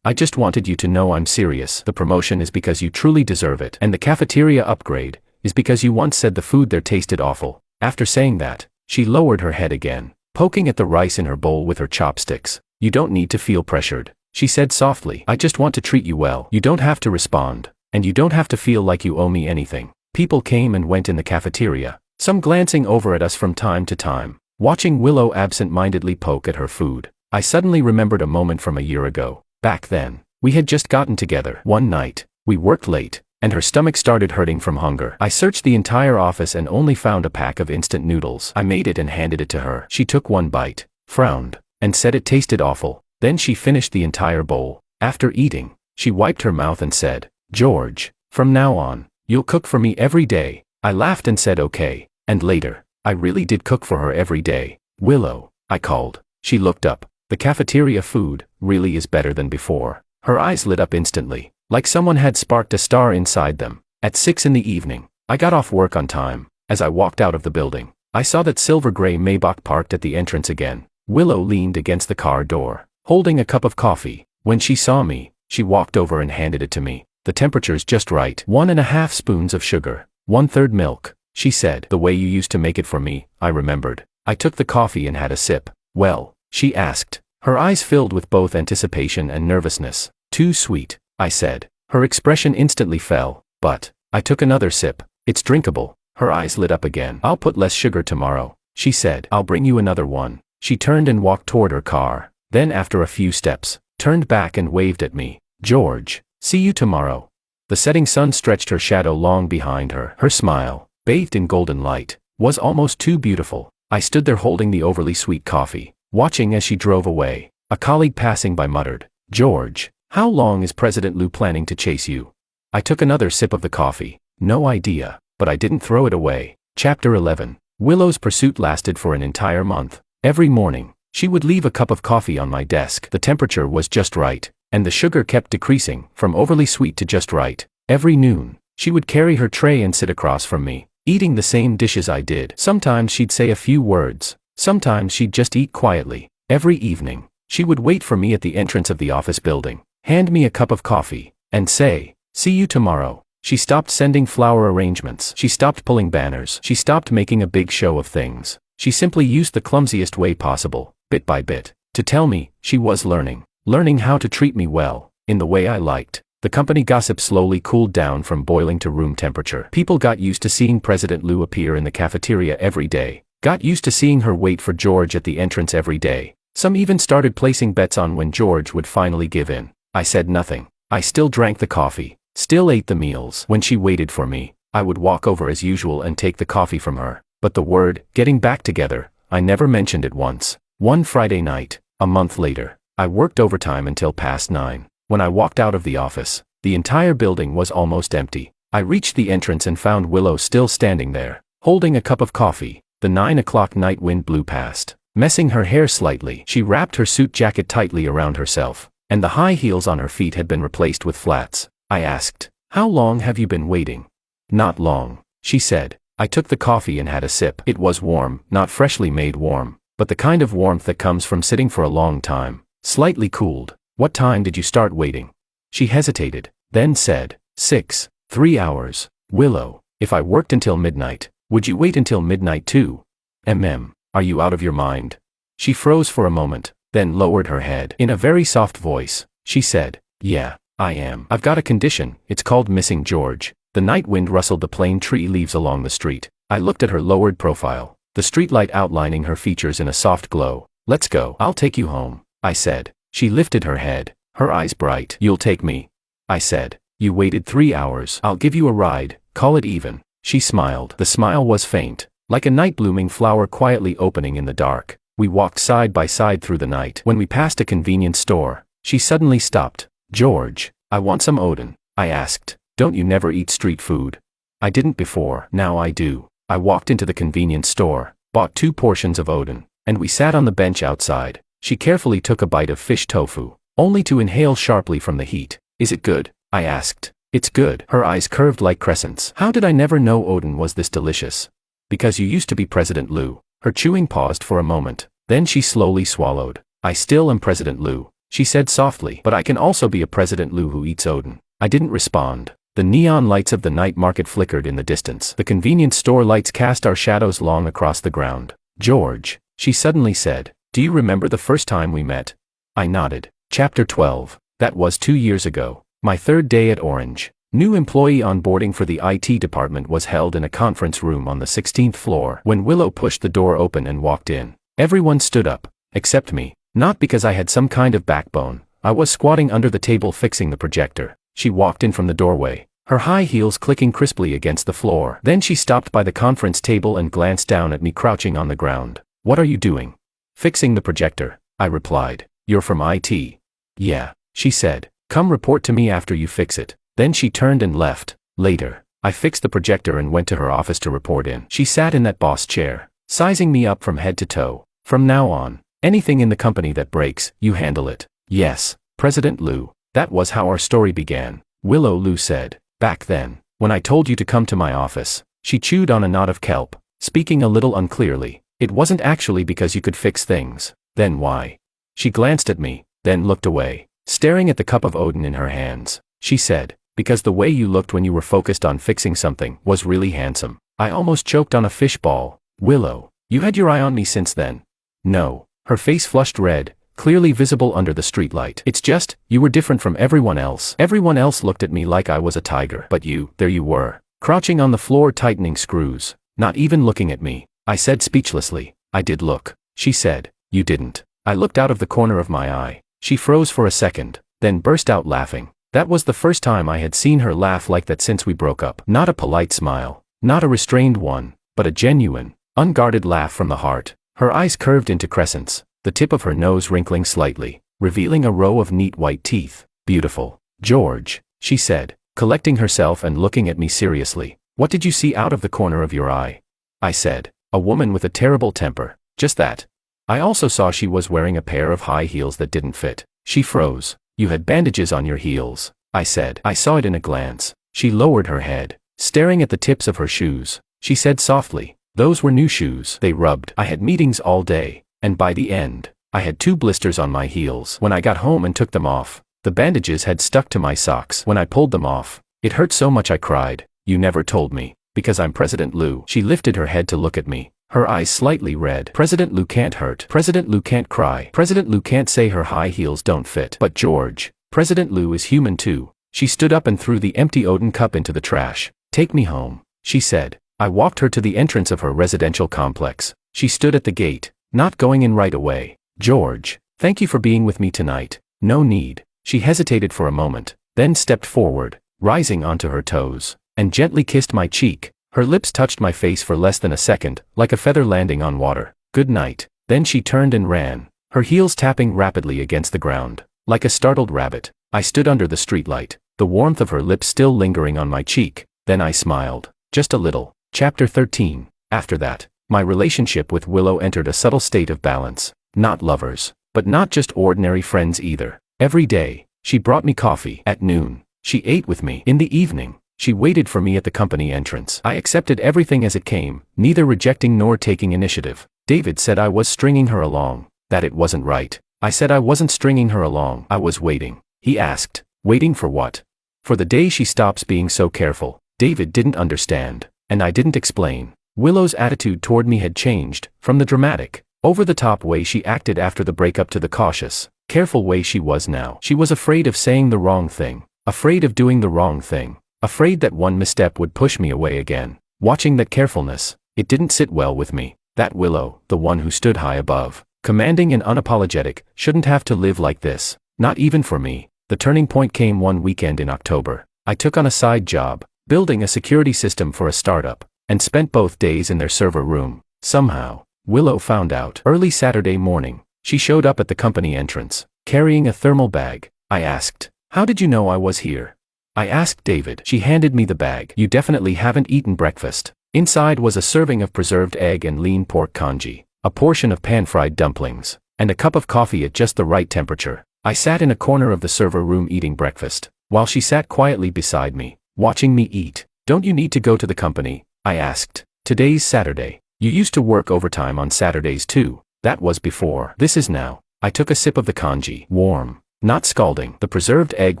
I just wanted you to know I'm serious. The promotion is because you truly deserve it, and the cafeteria upgrade is because you once said the food there tasted awful. After saying that, she lowered her head again, poking at the rice in her bowl with her chopsticks. You don't need to feel pressured, she said softly. I just want to treat you well. You don't have to respond, and you don't have to feel like you owe me anything. People came and went in the cafeteria, some glancing over at us from time to time, watching Willow absent-mindedly poke at her food. I suddenly remembered a moment from a year ago. Back then, we had just gotten together. One night, we worked late, and her stomach started hurting from hunger. I searched the entire office and only found a pack of instant noodles. I made it and handed it to her. She took one bite, frowned, and said it tasted awful. Then she finished the entire bowl. After eating, she wiped her mouth and said, George, from now on, you'll cook for me every day. I laughed and said okay, and later, I really did cook for her every day. Willow, I called. She looked up. The cafeteria food really is better than before. Her eyes lit up instantly, like someone had sparked a star inside them. At 6 in the evening, I got off work on time. As I walked out of the building, I saw that silver-gray Maybach parked at the entrance again. Willow leaned against the car door, holding a cup of coffee. When she saw me, she walked over and handed it to me. The temperature's just right. 1.5 spoons of sugar, 1/3 milk, she said. The way you used to make it for me, I remembered. I took the coffee and had a sip. Well, she asked, her eyes filled with both anticipation and nervousness. Too sweet, I said. Her expression instantly fell, but I took another sip. It's drinkable. Her eyes lit up again. I'll put less sugar tomorrow, she said. I'll bring you another one. She turned and walked toward her car. Then after a few steps, turned back and waved at me. George, see you tomorrow. The setting sun stretched her shadow long behind her. Her smile, bathed in golden light, was almost too beautiful. I stood there holding the overly sweet coffee, watching as she drove away. A colleague passing by muttered, George, how long is President Liu planning to chase you? I took another sip of the coffee. No idea, but I didn't throw it away. Chapter 11. Willow's pursuit lasted for an entire month. Every morning, she would leave a cup of coffee on my desk. The temperature was just right, and the sugar kept decreasing, from overly sweet to just right. Every noon, she would carry her tray and sit across from me, eating the same dishes I did. Sometimes she'd say a few words. Sometimes she'd just eat quietly. Every evening, she would wait for me at the entrance of the office building, hand me a cup of coffee, and say, see you tomorrow. She stopped sending flower arrangements. She stopped pulling banners. She stopped making a big show of things. She simply used the clumsiest way possible. bit by bit, to tell me she was learning how to treat me well, in the way I liked. The company gossip slowly cooled down from boiling to room temperature. People got used to seeing President Liu appear in the cafeteria every day, got used to seeing her wait for George at the entrance every day. Some even started placing bets on when George would finally give in. I said nothing. I still drank the coffee, still ate the meals. When she waited for me, I would walk over as usual and take the coffee from her. But the word, getting back together, I never mentioned it once. One Friday night, a month later, I worked overtime until past 9. When I walked out of the office, the entire building was almost empty. I reached the entrance and found Willow still standing there, holding a cup of coffee. The 9 o'clock night wind blew past, messing her hair slightly. She wrapped her suit jacket tightly around herself, and the high heels on her feet had been replaced with flats. I asked, "How long have you been waiting?" "Not long," she said. I took the coffee and had a sip. It was warm, not freshly made warm, but the kind of warmth that comes from sitting for a long time, slightly cooled. "What time did you start waiting?" She hesitated, then said, 6, 3 hours. "Willow, if I worked until midnight, would you wait until midnight too?" Are you out of your mind?" She froze for a moment, then lowered her head. In a very soft voice, she said, "Yeah, I am. I've got a condition, it's called missing George." The night wind rustled the plane tree leaves along the street. I looked at her lowered profile, the streetlight outlining her features in a soft glow. "Let's go. I'll take you home," I said. She lifted her head, her eyes bright. "You'll take me?" I said. "You waited 3 hours. I'll give you a ride, call it even." She smiled. The smile was faint, like a night-blooming flower quietly opening in the dark. We walked side by side through the night. When we passed a convenience store, she suddenly stopped. "George, I want some Odin," I asked. "Don't you never eat street food?" I didn't before, now I do. I walked into the convenience store, bought 2 portions of Odin, and we sat on the bench outside. She carefully took a bite of fish tofu, only to inhale sharply from the heat. "Is it good?" I asked. "It's good." Her eyes curved like crescents. "How did I never know Odin was this delicious?" "Because you used to be President Liu." Her chewing paused for a moment, then she slowly swallowed. "I still am President Liu," she said softly, "but I can also be a President Liu who eats Odin." I didn't respond. The neon lights of the night market flickered in the distance. The convenience store lights cast our shadows long across the ground. "George," she suddenly said, "do you remember the first time we met?" I nodded. Chapter 12. That was 2 years ago. My 3rd day at Orange. New employee onboarding for the IT department was held in a conference room on the 16th floor. When Willow pushed the door open and walked in, everyone stood up, except me. Not because I had some kind of backbone. I was squatting under the table fixing the projector. She walked in from the doorway, her high heels clicking crisply against the floor. Then she stopped by the conference table and glanced down at me crouching on the ground. "What are you doing?" "Fixing the projector," I replied. "You're from IT?" "Yeah," she said. "Come report to me after you fix it." Then she turned and left. Later, I fixed the projector and went to her office to report in. She sat in that boss chair, sizing me up from head to toe. "From now on, anything in the company that breaks, you handle it." "Yes, President Liu." That was how our story began. Willow Liu said, "Back then, when I told you to come to my office," she chewed on a knot of kelp, speaking a little unclearly, "it wasn't actually because you could fix things." "Then why?" She glanced at me, then looked away, staring at the cup of Odin in her hands. She said, "Because the way you looked when you were focused on fixing something was really handsome." I almost choked on a fish ball. "Willow, you had your eye on me since then?" "No." Her face flushed red, clearly visible under the streetlight. "It's just, you were different from everyone else. Everyone else looked at me like I was a tiger. But you, there you were, crouching on the floor tightening screws, not even looking at me." I said speechlessly, "I did look." She said, "You didn't." I looked out of the corner of my eye. She froze for a second, then burst out laughing. That was the first time I had seen her laugh like that since we broke up. Not a polite smile, not a restrained one, but a genuine, unguarded laugh from the heart. Her eyes curved into crescents, the tip of her nose wrinkling slightly, revealing a row of neat white teeth. "Beautiful." "George," she said, collecting herself and looking at me seriously, "what did you see out of the corner of your eye?" I said, "A woman with a terrible temper, just that." I also saw she was wearing a pair of high heels that didn't fit. She froze. "You had bandages on your heels," I said. I saw it in a glance. She lowered her head, staring at the tips of her shoes. She said softly, "Those were new shoes. They rubbed." I had meetings all day, and by the end, I had 2 blisters on my heels. When I got home and took them off, the bandages had stuck to my socks. When I pulled them off, it hurt so much I cried. "You never told me." "Because I'm President Liu." She lifted her head to look at me. Her eyes slightly red. President Lu can't hurt. President Lu can't cry. President Lu can't say her high heels don't fit. But George, President Lu is human too. She stood up and threw the empty Odin cup into the trash. Take me home, she said. I walked her to the entrance of her residential complex. She stood at the gate, not going in right away. George, thank you for being with me tonight. No need. She hesitated for a moment, then stepped forward, rising onto her toes, and gently kissed my cheek. Her lips touched my face for less than a second, like a feather landing on water. Good night. Then she turned and ran, her heels tapping rapidly against the ground. Like a startled rabbit, I stood under the streetlight, the warmth of her lips still lingering on my cheek. Then I smiled, just a little. Chapter 13. After that, my relationship with Willow entered a subtle state of balance. Not lovers, but not just ordinary friends either. Every day, she brought me coffee. At noon, she ate with me. In the evening, she waited for me at the company entrance. I accepted everything as it came, neither rejecting nor taking initiative. David said I was stringing her along, that it wasn't right. I said I wasn't stringing her along, I was waiting. He asked, waiting for what? For the day she stops being so careful. David didn't understand, and I didn't explain. Willow's attitude toward me had changed, from the dramatic, over-the-top way she acted after the breakup to the cautious, careful way she was now. She was afraid of saying the wrong thing, afraid of doing the wrong thing. Afraid that one misstep would push me away again. Watching that carefulness, it didn't sit well with me. That Willow, the one who stood high above, commanding and unapologetic, shouldn't have to live like this. Not even for me. The turning point came one weekend in October. I took on a side job, building a security system for a startup, and spent both days in their server room. Somehow, Willow found out. Early Saturday morning, she showed up at the company entrance, carrying a thermal bag. I asked, how did you know I was here? I asked David. She handed me the bag. You definitely haven't eaten breakfast. Inside was a serving of preserved egg and lean pork congee, a portion of pan-fried dumplings, and a cup of coffee at just the right temperature. I sat in a corner of the server room eating breakfast, while she sat quietly beside me, watching me eat. Don't you need to go to the company? I asked. Today's Saturday. You used to work overtime on Saturdays too. That was before. This is now. I took a sip of the congee. Warm, not scalding. The preserved egg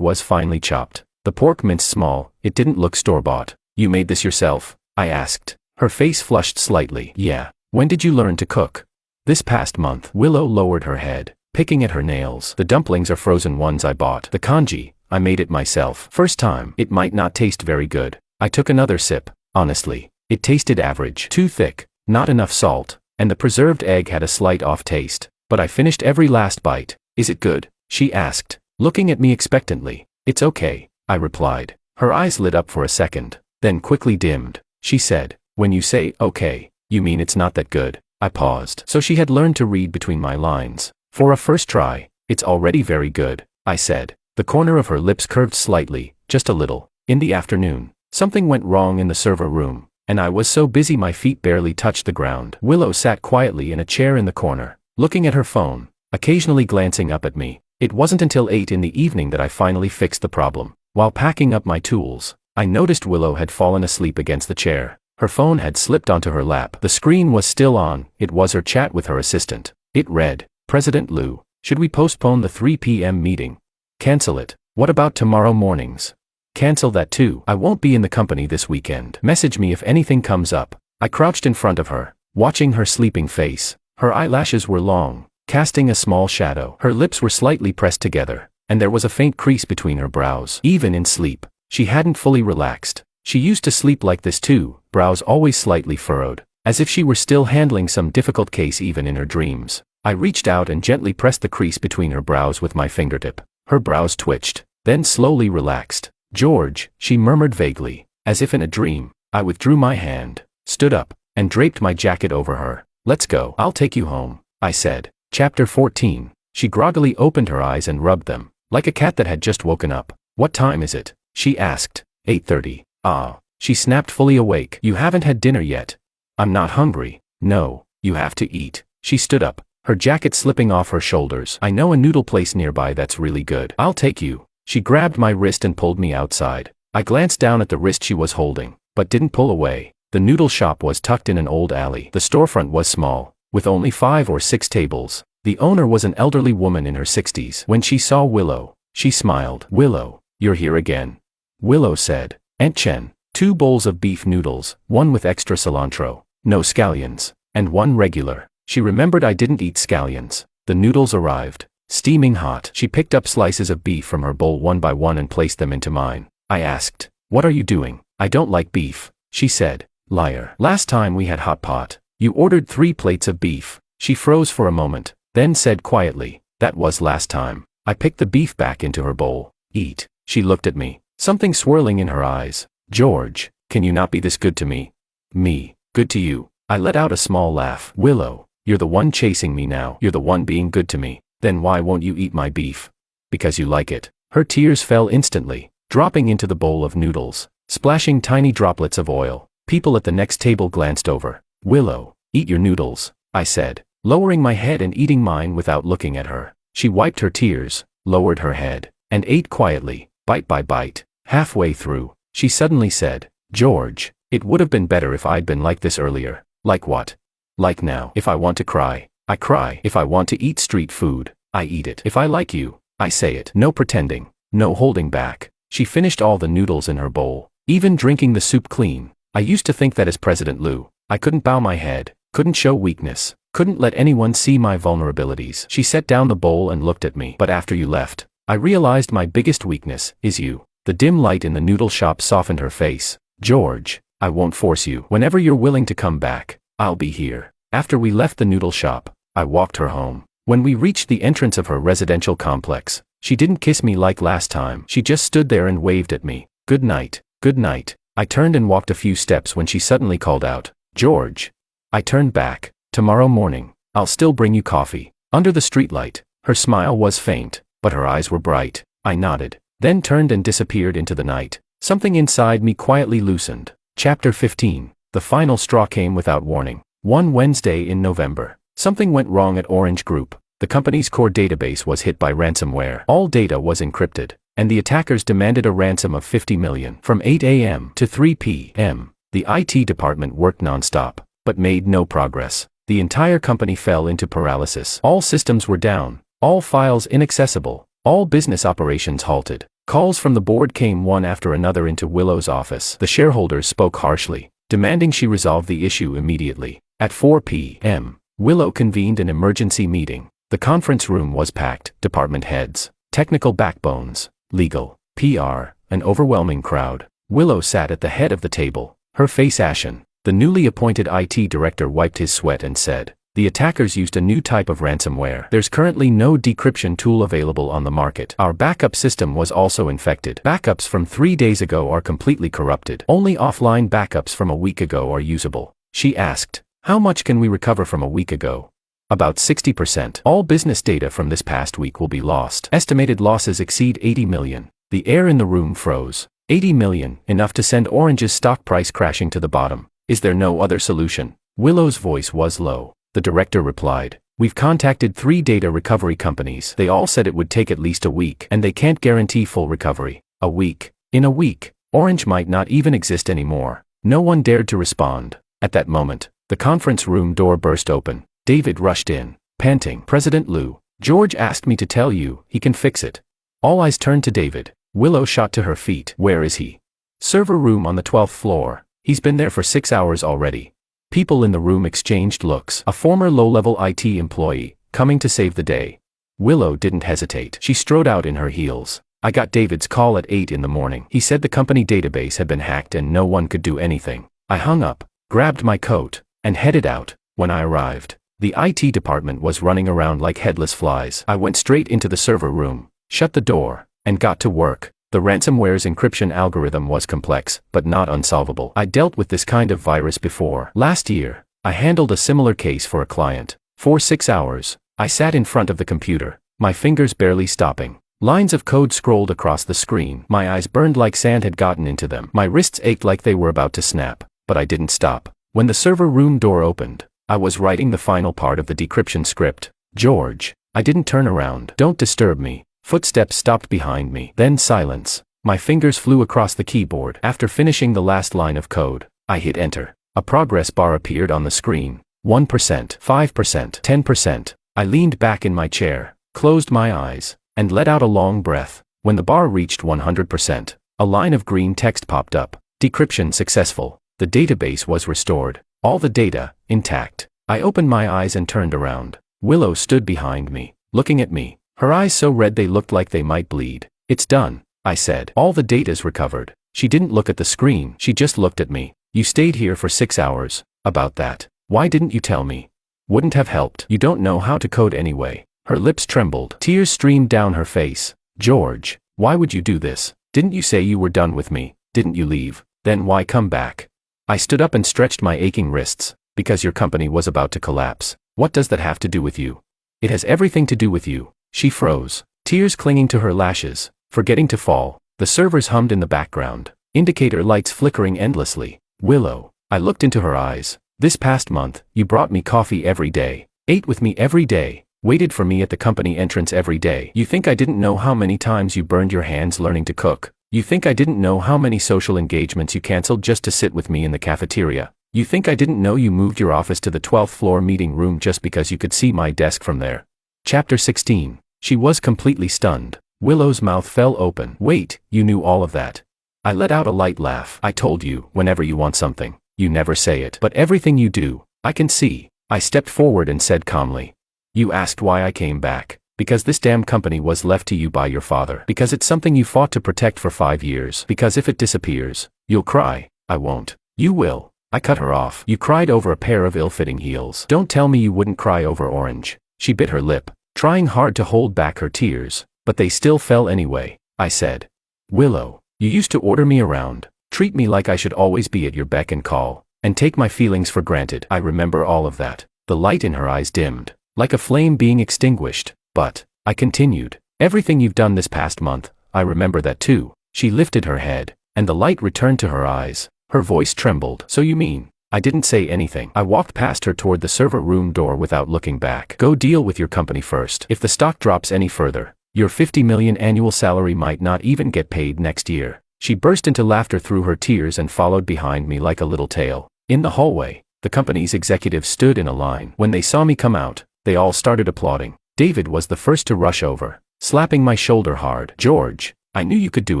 was finely chopped. The pork minced small. It didn't look store-bought. You made this yourself? I asked. Her face flushed slightly. Yeah. When did you learn to cook? This past month. Willow lowered her head, picking at her nails. The dumplings are frozen ones I bought. The congee, I made it myself. First time. It might not taste very good. I took another sip. Honestly, it tasted average. Too thick, not enough salt, and the preserved egg had a slight off taste. But I finished every last bite. Is it good? She asked, looking at me expectantly. It's okay, I replied. Her eyes lit up for a second, then quickly dimmed. She said, when you say okay, you mean it's not that good. I paused. So she had learned to read between my lines. For a first try, it's already very good, I said. The corner of her lips curved slightly, just a little. In the afternoon, something went wrong in the server room, and I was so busy my feet barely touched the ground. Willow sat quietly in a chair in the corner, looking at her phone, occasionally glancing up at me. It wasn't until 8 in the evening that I finally fixed the problem. While packing up my tools, I noticed Willow had fallen asleep against the chair. Her phone had slipped onto her lap. The screen was still on. It was her chat with her assistant. It read, President Lu, should we postpone the 3 p.m. meeting? Cancel it. What about tomorrow mornings? Cancel that too. I won't be in the company this weekend. Message me if anything comes up. I crouched in front of her, watching her sleeping face. Her eyelashes were long, casting a small shadow. Her lips were slightly pressed together, and there was a faint crease between her brows. Even in sleep, she hadn't fully relaxed. She used to sleep like this too, brows always slightly furrowed, as if she were still handling some difficult case even in her dreams. I reached out and gently pressed the crease between her brows with my fingertip. Her brows twitched, then slowly relaxed. George, she murmured vaguely, as if in a dream. I withdrew my hand, stood up, and draped my jacket over her. Let's go. I'll take you home, I said. Chapter 14. She groggily opened her eyes and rubbed them, like a cat that had just woken up. What time is it? She asked. 8:30. Ah. She snapped, fully awake. You haven't had dinner yet. I'm not hungry. No, you have to eat. She stood up, her jacket slipping off her shoulders. I know a noodle place nearby that's really good. I'll take you. She grabbed my wrist and pulled me outside. I glanced down at the wrist she was holding, but didn't pull away. The noodle shop was tucked in an old alley. The storefront was small, with only 5 or 6 tables. The owner was an elderly woman in her 60s. When she saw Willow, she smiled. Willow, you're here again. Willow said, Aunt Chen, 2 bowls of beef noodles, one with extra cilantro, no scallions, and one regular. She remembered I didn't eat scallions. The noodles arrived, steaming hot. She picked up slices of beef from her bowl one by one and placed them into mine. I asked, "What are you doing?" "I don't like beef," she said. "Liar. Last time we had hot pot, you ordered 3 plates of beef." She froze for a moment, then said quietly, "That was last time." I picked the beef back into her bowl. "Eat." She looked at me, something swirling in her eyes. "George, can you not be this good to me?" "Me, good to you?" I let out a small laugh. "Willow, you're the one chasing me now. You're the one being good to me. Then why won't you eat my beef?" "Because you like it." Her tears fell instantly, dropping into the bowl of noodles, splashing tiny droplets of oil. People at the next table glanced over. "Willow, eat your noodles," I said, lowering my head and eating mine without looking at her. She wiped her tears, lowered her head, and ate quietly, bite by bite. Halfway through, she suddenly said, "George, it would have been better if I'd been like this earlier." "Like what?" "Like now. If I want to cry, I cry. If I want to eat street food, I eat it. If I like you, I say it. No pretending, no holding back." She finished all the noodles in her bowl, even drinking the soup clean. I used to think that as President Liu, I couldn't bow my head, couldn't show weakness, couldn't let anyone see my vulnerabilities. She set down the bowl and looked at me. "But after you left, I realized my biggest weakness is you." The dim light in the noodle shop softened her face. "George, I won't force you. Whenever you're willing to come back, I'll be here." After we left the noodle shop, I walked her home. When we reached the entrance of her residential complex, she didn't kiss me like last time. She just stood there and waved at me. "Good night, good night." I turned and walked a few steps when she suddenly called out, "George." I turned back. "Tomorrow morning, I'll still bring you coffee." Under the streetlight, her smile was faint, but her eyes were bright. I nodded, then turned and disappeared into the night. Something inside me quietly loosened. Chapter 15. The final straw came without warning. One Wednesday in November, something went wrong at Orange Group. The company's core database was hit by ransomware. All data was encrypted, and the attackers demanded a ransom of 50 million. From 8 a.m. to 3 p.m., the IT department worked non-stop, but made no progress. The entire company fell into paralysis. All systems were down, all files inaccessible, all business operations halted. Calls from the board came one after another into Willow's office. The shareholders spoke harshly, demanding she resolve the issue immediately. At 4 p.m., Willow convened an emergency meeting. The conference room was packed. Department heads, technical backbones, legal, PR, an overwhelming crowd. Willow sat at the head of the table, her face ashen. The newly appointed IT director wiped his sweat and said, "The attackers used a new type of ransomware. There's currently no decryption tool available on the market. Our backup system was also infected. Backups from 3 days ago are completely corrupted. Only offline backups from a week ago are usable." She asked, "How much can we recover from a week ago?" "About 60%. All business data from this past week will be lost. Estimated losses exceed 80 million. The air in the room froze. 80 million, enough to send Orange's stock price crashing to the bottom. Is there no other solution? Willow's voice was low. The director replied, "We've contacted 3 data recovery companies. They all said it would take at least a week, and they can't guarantee full recovery." A week. In a week, Orange might not even exist anymore. No one dared to respond. At that moment, the conference room door burst open. David rushed in, panting. "President Liu, George asked me to tell you, he can fix it." All eyes turned to David. Willow shot to her feet. "Where is he?" "Server room on the 12th floor. He's been there for 6 hours already." People in the room exchanged looks. A former low-level IT employee, coming to save the day. Willow didn't hesitate. She strode out in her heels. "I got David's call at 8 in the morning. He said the company database had been hacked and no one could do anything." I hung up, grabbed my coat, and headed out. When I arrived, the IT department was running around like headless flies. I went straight into the server room, shut the door, and got to work. The ransomware's encryption algorithm was complex, but not unsolvable. I dealt with this kind of virus before. Last year, I handled a similar case for a client. For 6 hours, I sat in front of the computer, my fingers barely stopping. Lines of code scrolled across the screen. My eyes burned like sand had gotten into them. My wrists ached like they were about to snap, but I didn't stop. When the server room door opened, I was writing the final part of the decryption script. "George." I didn't turn around. "Don't disturb me." Footsteps stopped behind me. Then silence. My fingers flew across the keyboard. After finishing the last line of code, I hit enter. A progress bar appeared on the screen. 1%, 5%, 10%. I leaned back in my chair, closed my eyes, and let out a long breath. When the bar reached 100%, a line of green text popped up. "Decryption successful." The database was restored. All the data, intact. I opened my eyes and turned around. Willow stood behind me, looking at me, her eyes so red they looked like they might bleed. "It's done," I said. "All the data's recovered." She didn't look at the screen, she just looked at me. "You stayed here for 6 hours. About that. Why didn't you tell me?" "Wouldn't have helped. You don't know how to code anyway." Her lips trembled. Tears streamed down her face. "George, why would you do this? Didn't you say you were done with me? Didn't you leave? Then why come back?" I stood up and stretched my aching wrists. "Because your company was about to collapse. What does that have to do with you?" "It has everything to do with you." She froze, tears clinging to her lashes, forgetting to fall. The servers hummed in the background, indicator lights flickering endlessly. "Willow." I looked into her eyes. "This past month, you brought me coffee every day, ate with me every day, waited for me at the company entrance every day. You think I didn't know how many times you burned your hands learning to cook? You think I didn't know how many social engagements you canceled just to sit with me in the cafeteria? You think I didn't know you moved your office to the 12th floor meeting room just because you could see my desk from there?" Chapter 16. She was completely stunned. Willow's mouth fell open. "Wait, you knew all of that?" I let out a light laugh. "I told you, whenever you want something, you never say it. But everything you do, I can see." I stepped forward and said calmly. "You asked why I came back. Because this damn company was left to you by your father. Because it's something you fought to protect for 5 years. Because if it disappears, you'll cry." "I won't." "You will." I cut her off. "You cried over a pair of ill-fitting heels. Don't tell me you wouldn't cry over orange." She bit her lip, trying hard to hold back her tears, but they still fell anyway. I said, "Willow, you used to order me around, treat me like I should always be at your beck and call, and take my feelings for granted." I remember all of that. The light in her eyes dimmed, like a flame being extinguished. "But," I continued, "everything you've done this past month, I remember that too." She lifted her head, and the light returned to her eyes. Her voice trembled. "So you mean?" I didn't say anything. I walked past her toward the server room door without looking back. "Go deal with your company first. If the stock drops any further, your 50 million annual salary might not even get paid next year." She burst into laughter through her tears and followed behind me like a little tail. In the hallway, the company's executives stood in a line. When they saw me come out, they all started applauding. David was the first to rush over, slapping my shoulder hard. "George, I knew you could do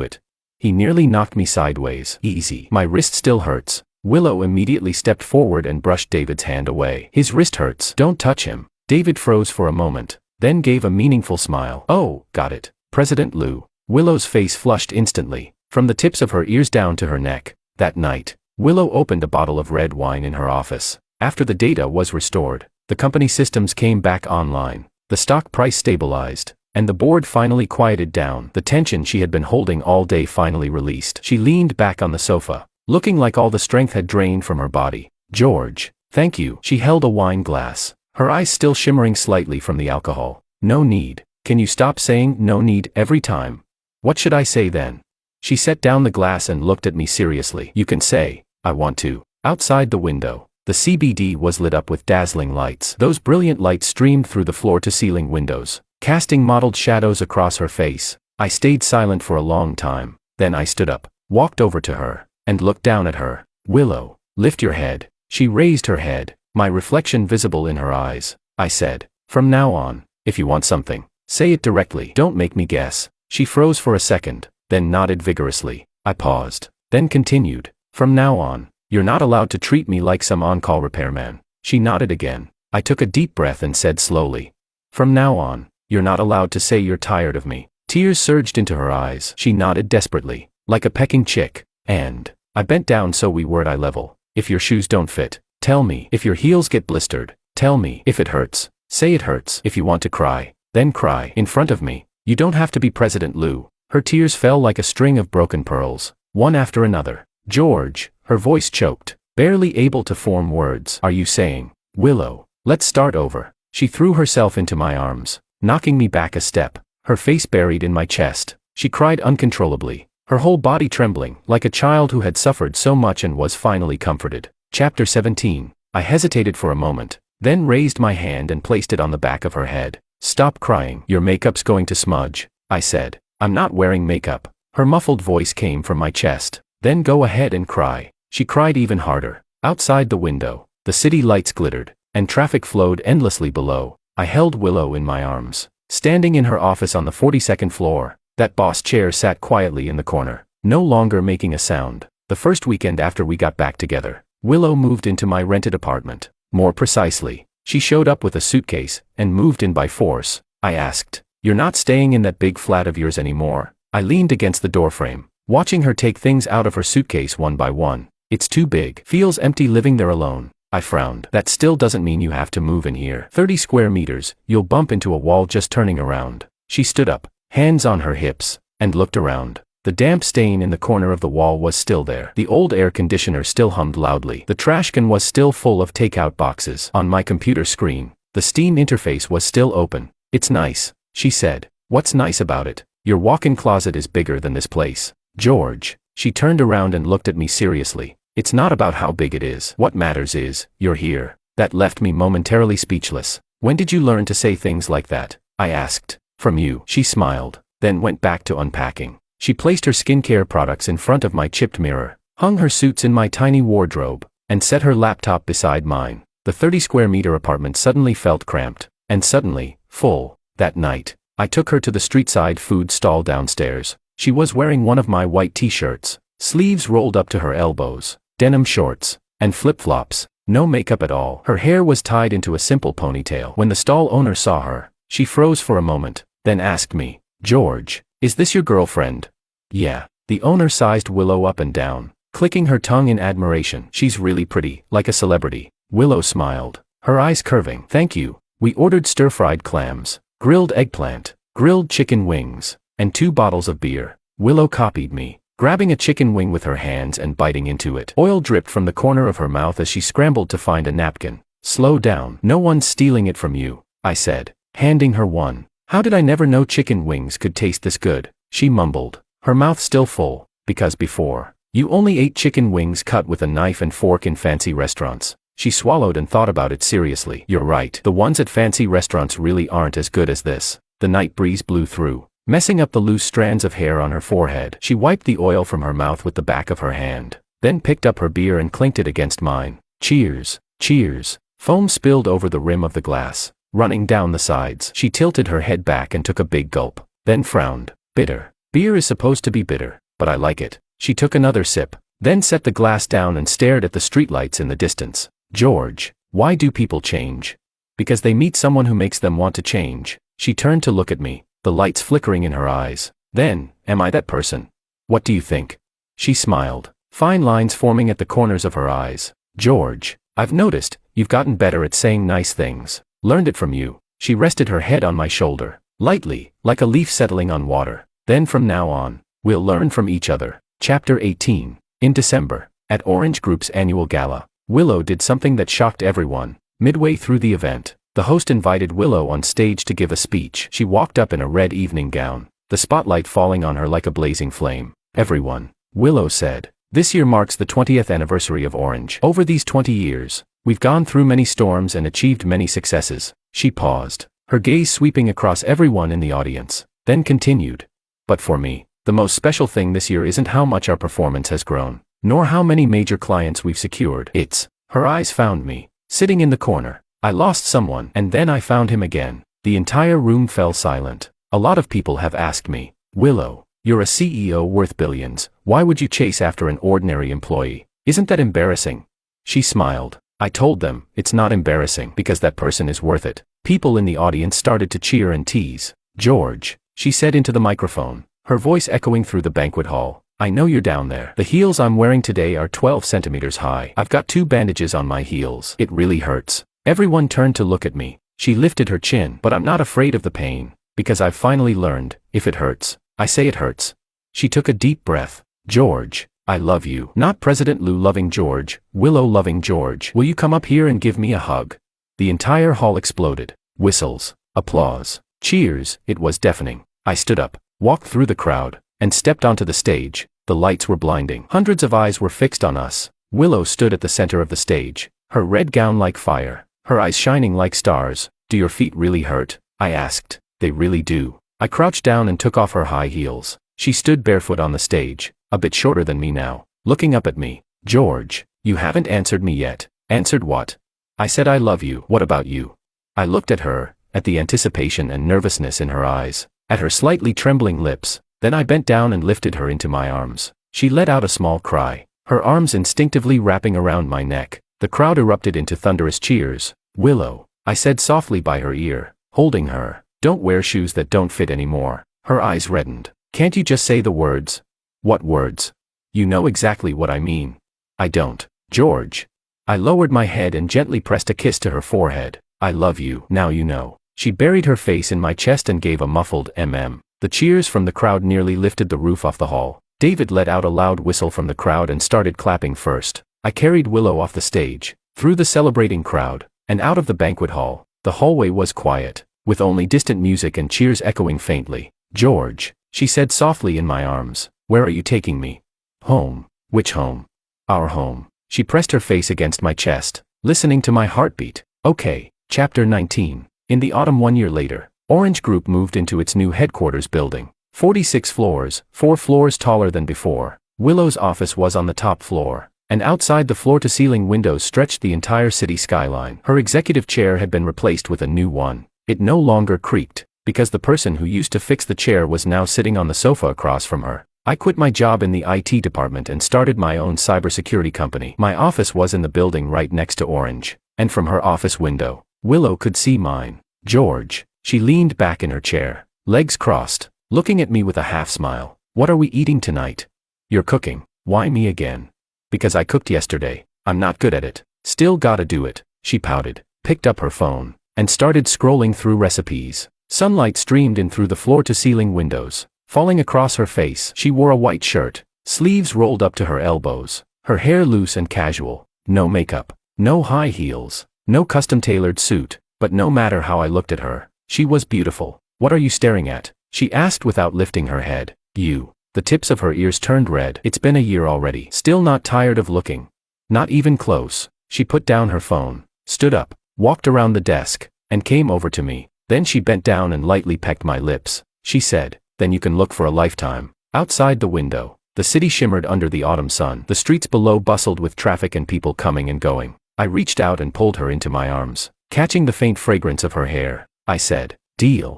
it." He nearly knocked me sideways. "Easy. My wrist still hurts." Willow immediately stepped forward and brushed David's hand away. "His wrist hurts. Don't touch him." David froze for a moment, then gave a meaningful smile. "Oh, got it. President Liu." Willow's face flushed instantly, from the tips of her ears down to her neck. That night, Willow opened a bottle of red wine in her office. After the data was restored, the company systems came back online, the stock price stabilized, and the board finally quieted down. The tension she had been holding all day finally released. She leaned back on the sofa, looking like all the strength had drained from her body. "George, thank you." She held a wine glass, her eyes still shimmering slightly from the alcohol. "No need. Can you stop saying no need every time?" "What should I say then?" She set down the glass and looked at me seriously. "You can say, I want to." Outside the window, the CBD was lit up with dazzling lights. Those brilliant lights streamed through the floor-to-ceiling windows, casting mottled shadows across her face. I stayed silent for a long time. Then I stood up, walked over to her, and looked down at her. "Willow, lift your head." She raised her head, my reflection visible in her eyes. I said, "From now on, if you want something, say it directly. Don't make me guess." She froze for a second, then nodded vigorously. I paused, then continued, "From now on, you're not allowed to treat me like some on-call repairman." She nodded again. I took a deep breath and said slowly, "From now on, you're not allowed to say you're tired of me." Tears surged into her eyes. She nodded desperately, like a pecking chick, and I bent down so we were at eye level. "If your shoes don't fit, tell me. If your heels get blistered, tell me. If it hurts, say it hurts. If you want to cry, then cry in front of me. You don't have to be President Liu." Her tears fell like a string of broken pearls, one after another. "George," her voice choked, barely able to form words. "Are you saying, Willow, let's start over?" She threw herself into my arms, knocking me back a step, her face buried in my chest. She cried uncontrollably, her whole body trembling, like a child who had suffered so much and was finally comforted. Chapter 17. I hesitated for a moment, then raised my hand and placed it on the back of her head. "Stop crying. Your makeup's going to smudge," I said. "I'm not wearing makeup." Her muffled voice came from my chest. "Then go ahead and cry." She cried even harder. Outside the window, the city lights glittered, and traffic flowed endlessly below. I held Willow in my arms. Standing in her office on the 42nd floor, that boss chair sat quietly in the corner, no longer making a sound. The first weekend after we got back together, Willow moved into my rented apartment. More precisely, she showed up with a suitcase and moved in by force. I asked, "You're not staying in that big flat of yours anymore?" I leaned against the doorframe, watching her take things out of her suitcase one by one. "It's too big. Feels empty living there alone." I frowned. "That still doesn't mean you have to move in here. 30 square meters, you'll bump into a wall just turning around." She stood up, hands on her hips, and looked around. The damp stain in the corner of the wall was still there. The old air conditioner still hummed loudly. The trash can was still full of takeout boxes. On my computer screen, the Steam interface was still open. "It's nice," she said. "What's nice about it? Your walk-in closet is bigger than this place." "George." She turned around and looked at me seriously. "It's not about how big it is. What matters is, you're here." That left me momentarily speechless. "When did you learn to say things like that?" I asked. "From you." She smiled, then went back to unpacking. She placed her skincare products in front of my chipped mirror, hung her suits in my tiny wardrobe, and set her laptop beside mine. The 30 square meter apartment suddenly felt cramped, and suddenly, full. That night, I took her to the street-side food stall downstairs. She was wearing one of my white t-shirts, sleeves rolled up to her elbows, denim shorts, and flip-flops, no makeup at all. Her hair was tied into a simple ponytail. When the stall owner saw her, she froze for a moment, then asked me, "George, is this your girlfriend?" "Yeah." The owner sized Willow up and down, clicking her tongue in admiration. "She's really pretty, like a celebrity." Willow smiled, her eyes curving. "Thank you." We ordered stir-fried clams, grilled eggplant, grilled chicken wings, and 2 bottles of beer. Willow copied me, grabbing a chicken wing with her hands and biting into it. Oil dripped from the corner of her mouth as she scrambled to find a napkin. "Slow down. No one's stealing it from you," I said, handing her one. "How did I never know chicken wings could taste this good?" She mumbled, her mouth still full, "Because before, you only ate chicken wings cut with a knife and fork in fancy restaurants." She swallowed and thought about it seriously. "You're right. The ones at fancy restaurants really aren't as good as this." The night breeze blew through, messing up the loose strands of hair on her forehead. She wiped the oil from her mouth with the back of her hand, then picked up her beer and clinked it against mine. "Cheers." "Cheers." Foam spilled over the rim of the glass, running down the sides. She tilted her head back and took a big gulp, then frowned. "Bitter. Beer is supposed to be bitter, but I like it." She took another sip, then set the glass down and stared at the streetlights in the distance. "George, why do people change?" "Because they meet someone who makes them want to change." She turned to look at me, the lights flickering in her eyes. "Then, am I that person?" "What do you think?" She smiled, fine lines forming at the corners of her eyes. "George, I've noticed, you've gotten better at saying nice things. Learned it from you." She rested her head on my shoulder, lightly, like a leaf settling on water. "Then from now on, we'll learn from each other." Chapter 18. In December, at Orange Group's annual gala, Willow did something that shocked everyone. Midway through the event, the host invited Willow on stage to give a speech. She walked up in a red evening gown, the spotlight falling on her like a blazing flame. "Everyone," Willow said, "this year marks the 20th anniversary of Orange. Over these 20 years, we've gone through many storms and achieved many successes." She paused, her gaze sweeping across everyone in the audience, then continued. "But for me, the most special thing this year isn't how much our performance has grown, nor how many major clients we've secured. It's..." Her eyes found me, sitting in the corner. "I lost someone, and then I found him again." The entire room fell silent. A lot of people have asked me, "Willow, you're a CEO worth billions. Why would you chase after an ordinary employee? Isn't that embarrassing?" She smiled. I told them, "It's not embarrassing because that person is worth it." People in the audience started to cheer and tease. "George," she said into the microphone, her voice echoing through the banquet hall, "I know you're down there. The heels I'm wearing today are 12 centimeters high. I've got 2 bandages on my heels. It really hurts." Everyone turned to look at me. She lifted her chin. "But I'm not afraid of the pain, because I've finally learned, if it hurts, I say it hurts." She took a deep breath. "George, I love you. Not President Lou loving George, Willow loving George. Will you come up here and give me a hug?" The entire hall exploded. Whistles, applause, cheers. It was deafening. I stood up, walked through the crowd, and stepped onto the stage. The lights were blinding. Hundreds of eyes were fixed on us. Willow stood at the center of the stage, her red gown like fire, her eyes shining like stars. "Do your feet really hurt?" I asked. "They really do." I crouched down and took off her high heels. She stood barefoot on the stage, a bit shorter than me now, looking up at me. "George, you haven't answered me yet." "Answered what?" "I said I love you. What about you?" I looked at her, at the anticipation and nervousness in her eyes, at her slightly trembling lips. Then I bent down and lifted her into my arms. She let out a small cry, her arms instinctively wrapping around my neck. The crowd erupted into thunderous cheers. "Willow," I said softly by her ear, holding her. "Don't wear shoes that don't fit anymore." Her eyes reddened. "Can't you just say the words?" "What words?" "You know exactly what I mean." "I don't, George." I lowered my head and gently pressed a kiss to her forehead. "I love you, now you know." She buried her face in my chest and gave a muffled mm. The cheers from the crowd nearly lifted the roof off the hall. David let out a loud whistle from the crowd and started clapping first. I carried Willow off the stage, through the celebrating crowd, and out of the banquet hall. The hallway was quiet, with only distant music and cheers echoing faintly. "George," she said softly in my arms, "where are you taking me?" "Home." "Which home?" "Our home." She pressed her face against my chest, listening to my heartbeat. Okay. Chapter 19. In the autumn 1 year later, Orange Group moved into its new headquarters building. 46 floors, 4 floors taller than before. Willow's office was on the top floor, and outside the floor-to-ceiling windows stretched the entire city skyline. Her executive chair had been replaced with a new one. It no longer creaked, because the person who used to fix the chair was now sitting on the sofa across from her. I quit my job in the IT department and started my own cybersecurity company. My office was in the building right next to Orange, and from her office window, Willow could see mine. "George," she leaned back in her chair, legs crossed, looking at me with a half-smile. "What are we eating tonight?" "You're cooking." "Why me again?" "Because I cooked yesterday. I'm not good at it." "Still gotta do it." She pouted, picked up her phone, and started scrolling through recipes. Sunlight streamed in through the floor-to-ceiling windows, falling across her face. She wore a white shirt, sleeves rolled up to her elbows, her hair loose and casual. No makeup, no high heels, no custom-tailored suit, but no matter how I looked at her, she was beautiful. "What are you staring at?" she asked without lifting her head. "You." The tips of her ears turned red. "It's been a year already." "Still not tired of looking?" "Not even close." She put down her phone, stood up, walked around the desk, and came over to me. Then she bent down and lightly pecked my lips. She said, "Then you can look for a lifetime." Outside the window, the city shimmered under the autumn sun. The streets below bustled with traffic and people coming and going. I reached out and pulled her into my arms. Catching the faint fragrance of her hair, I said, "Deal."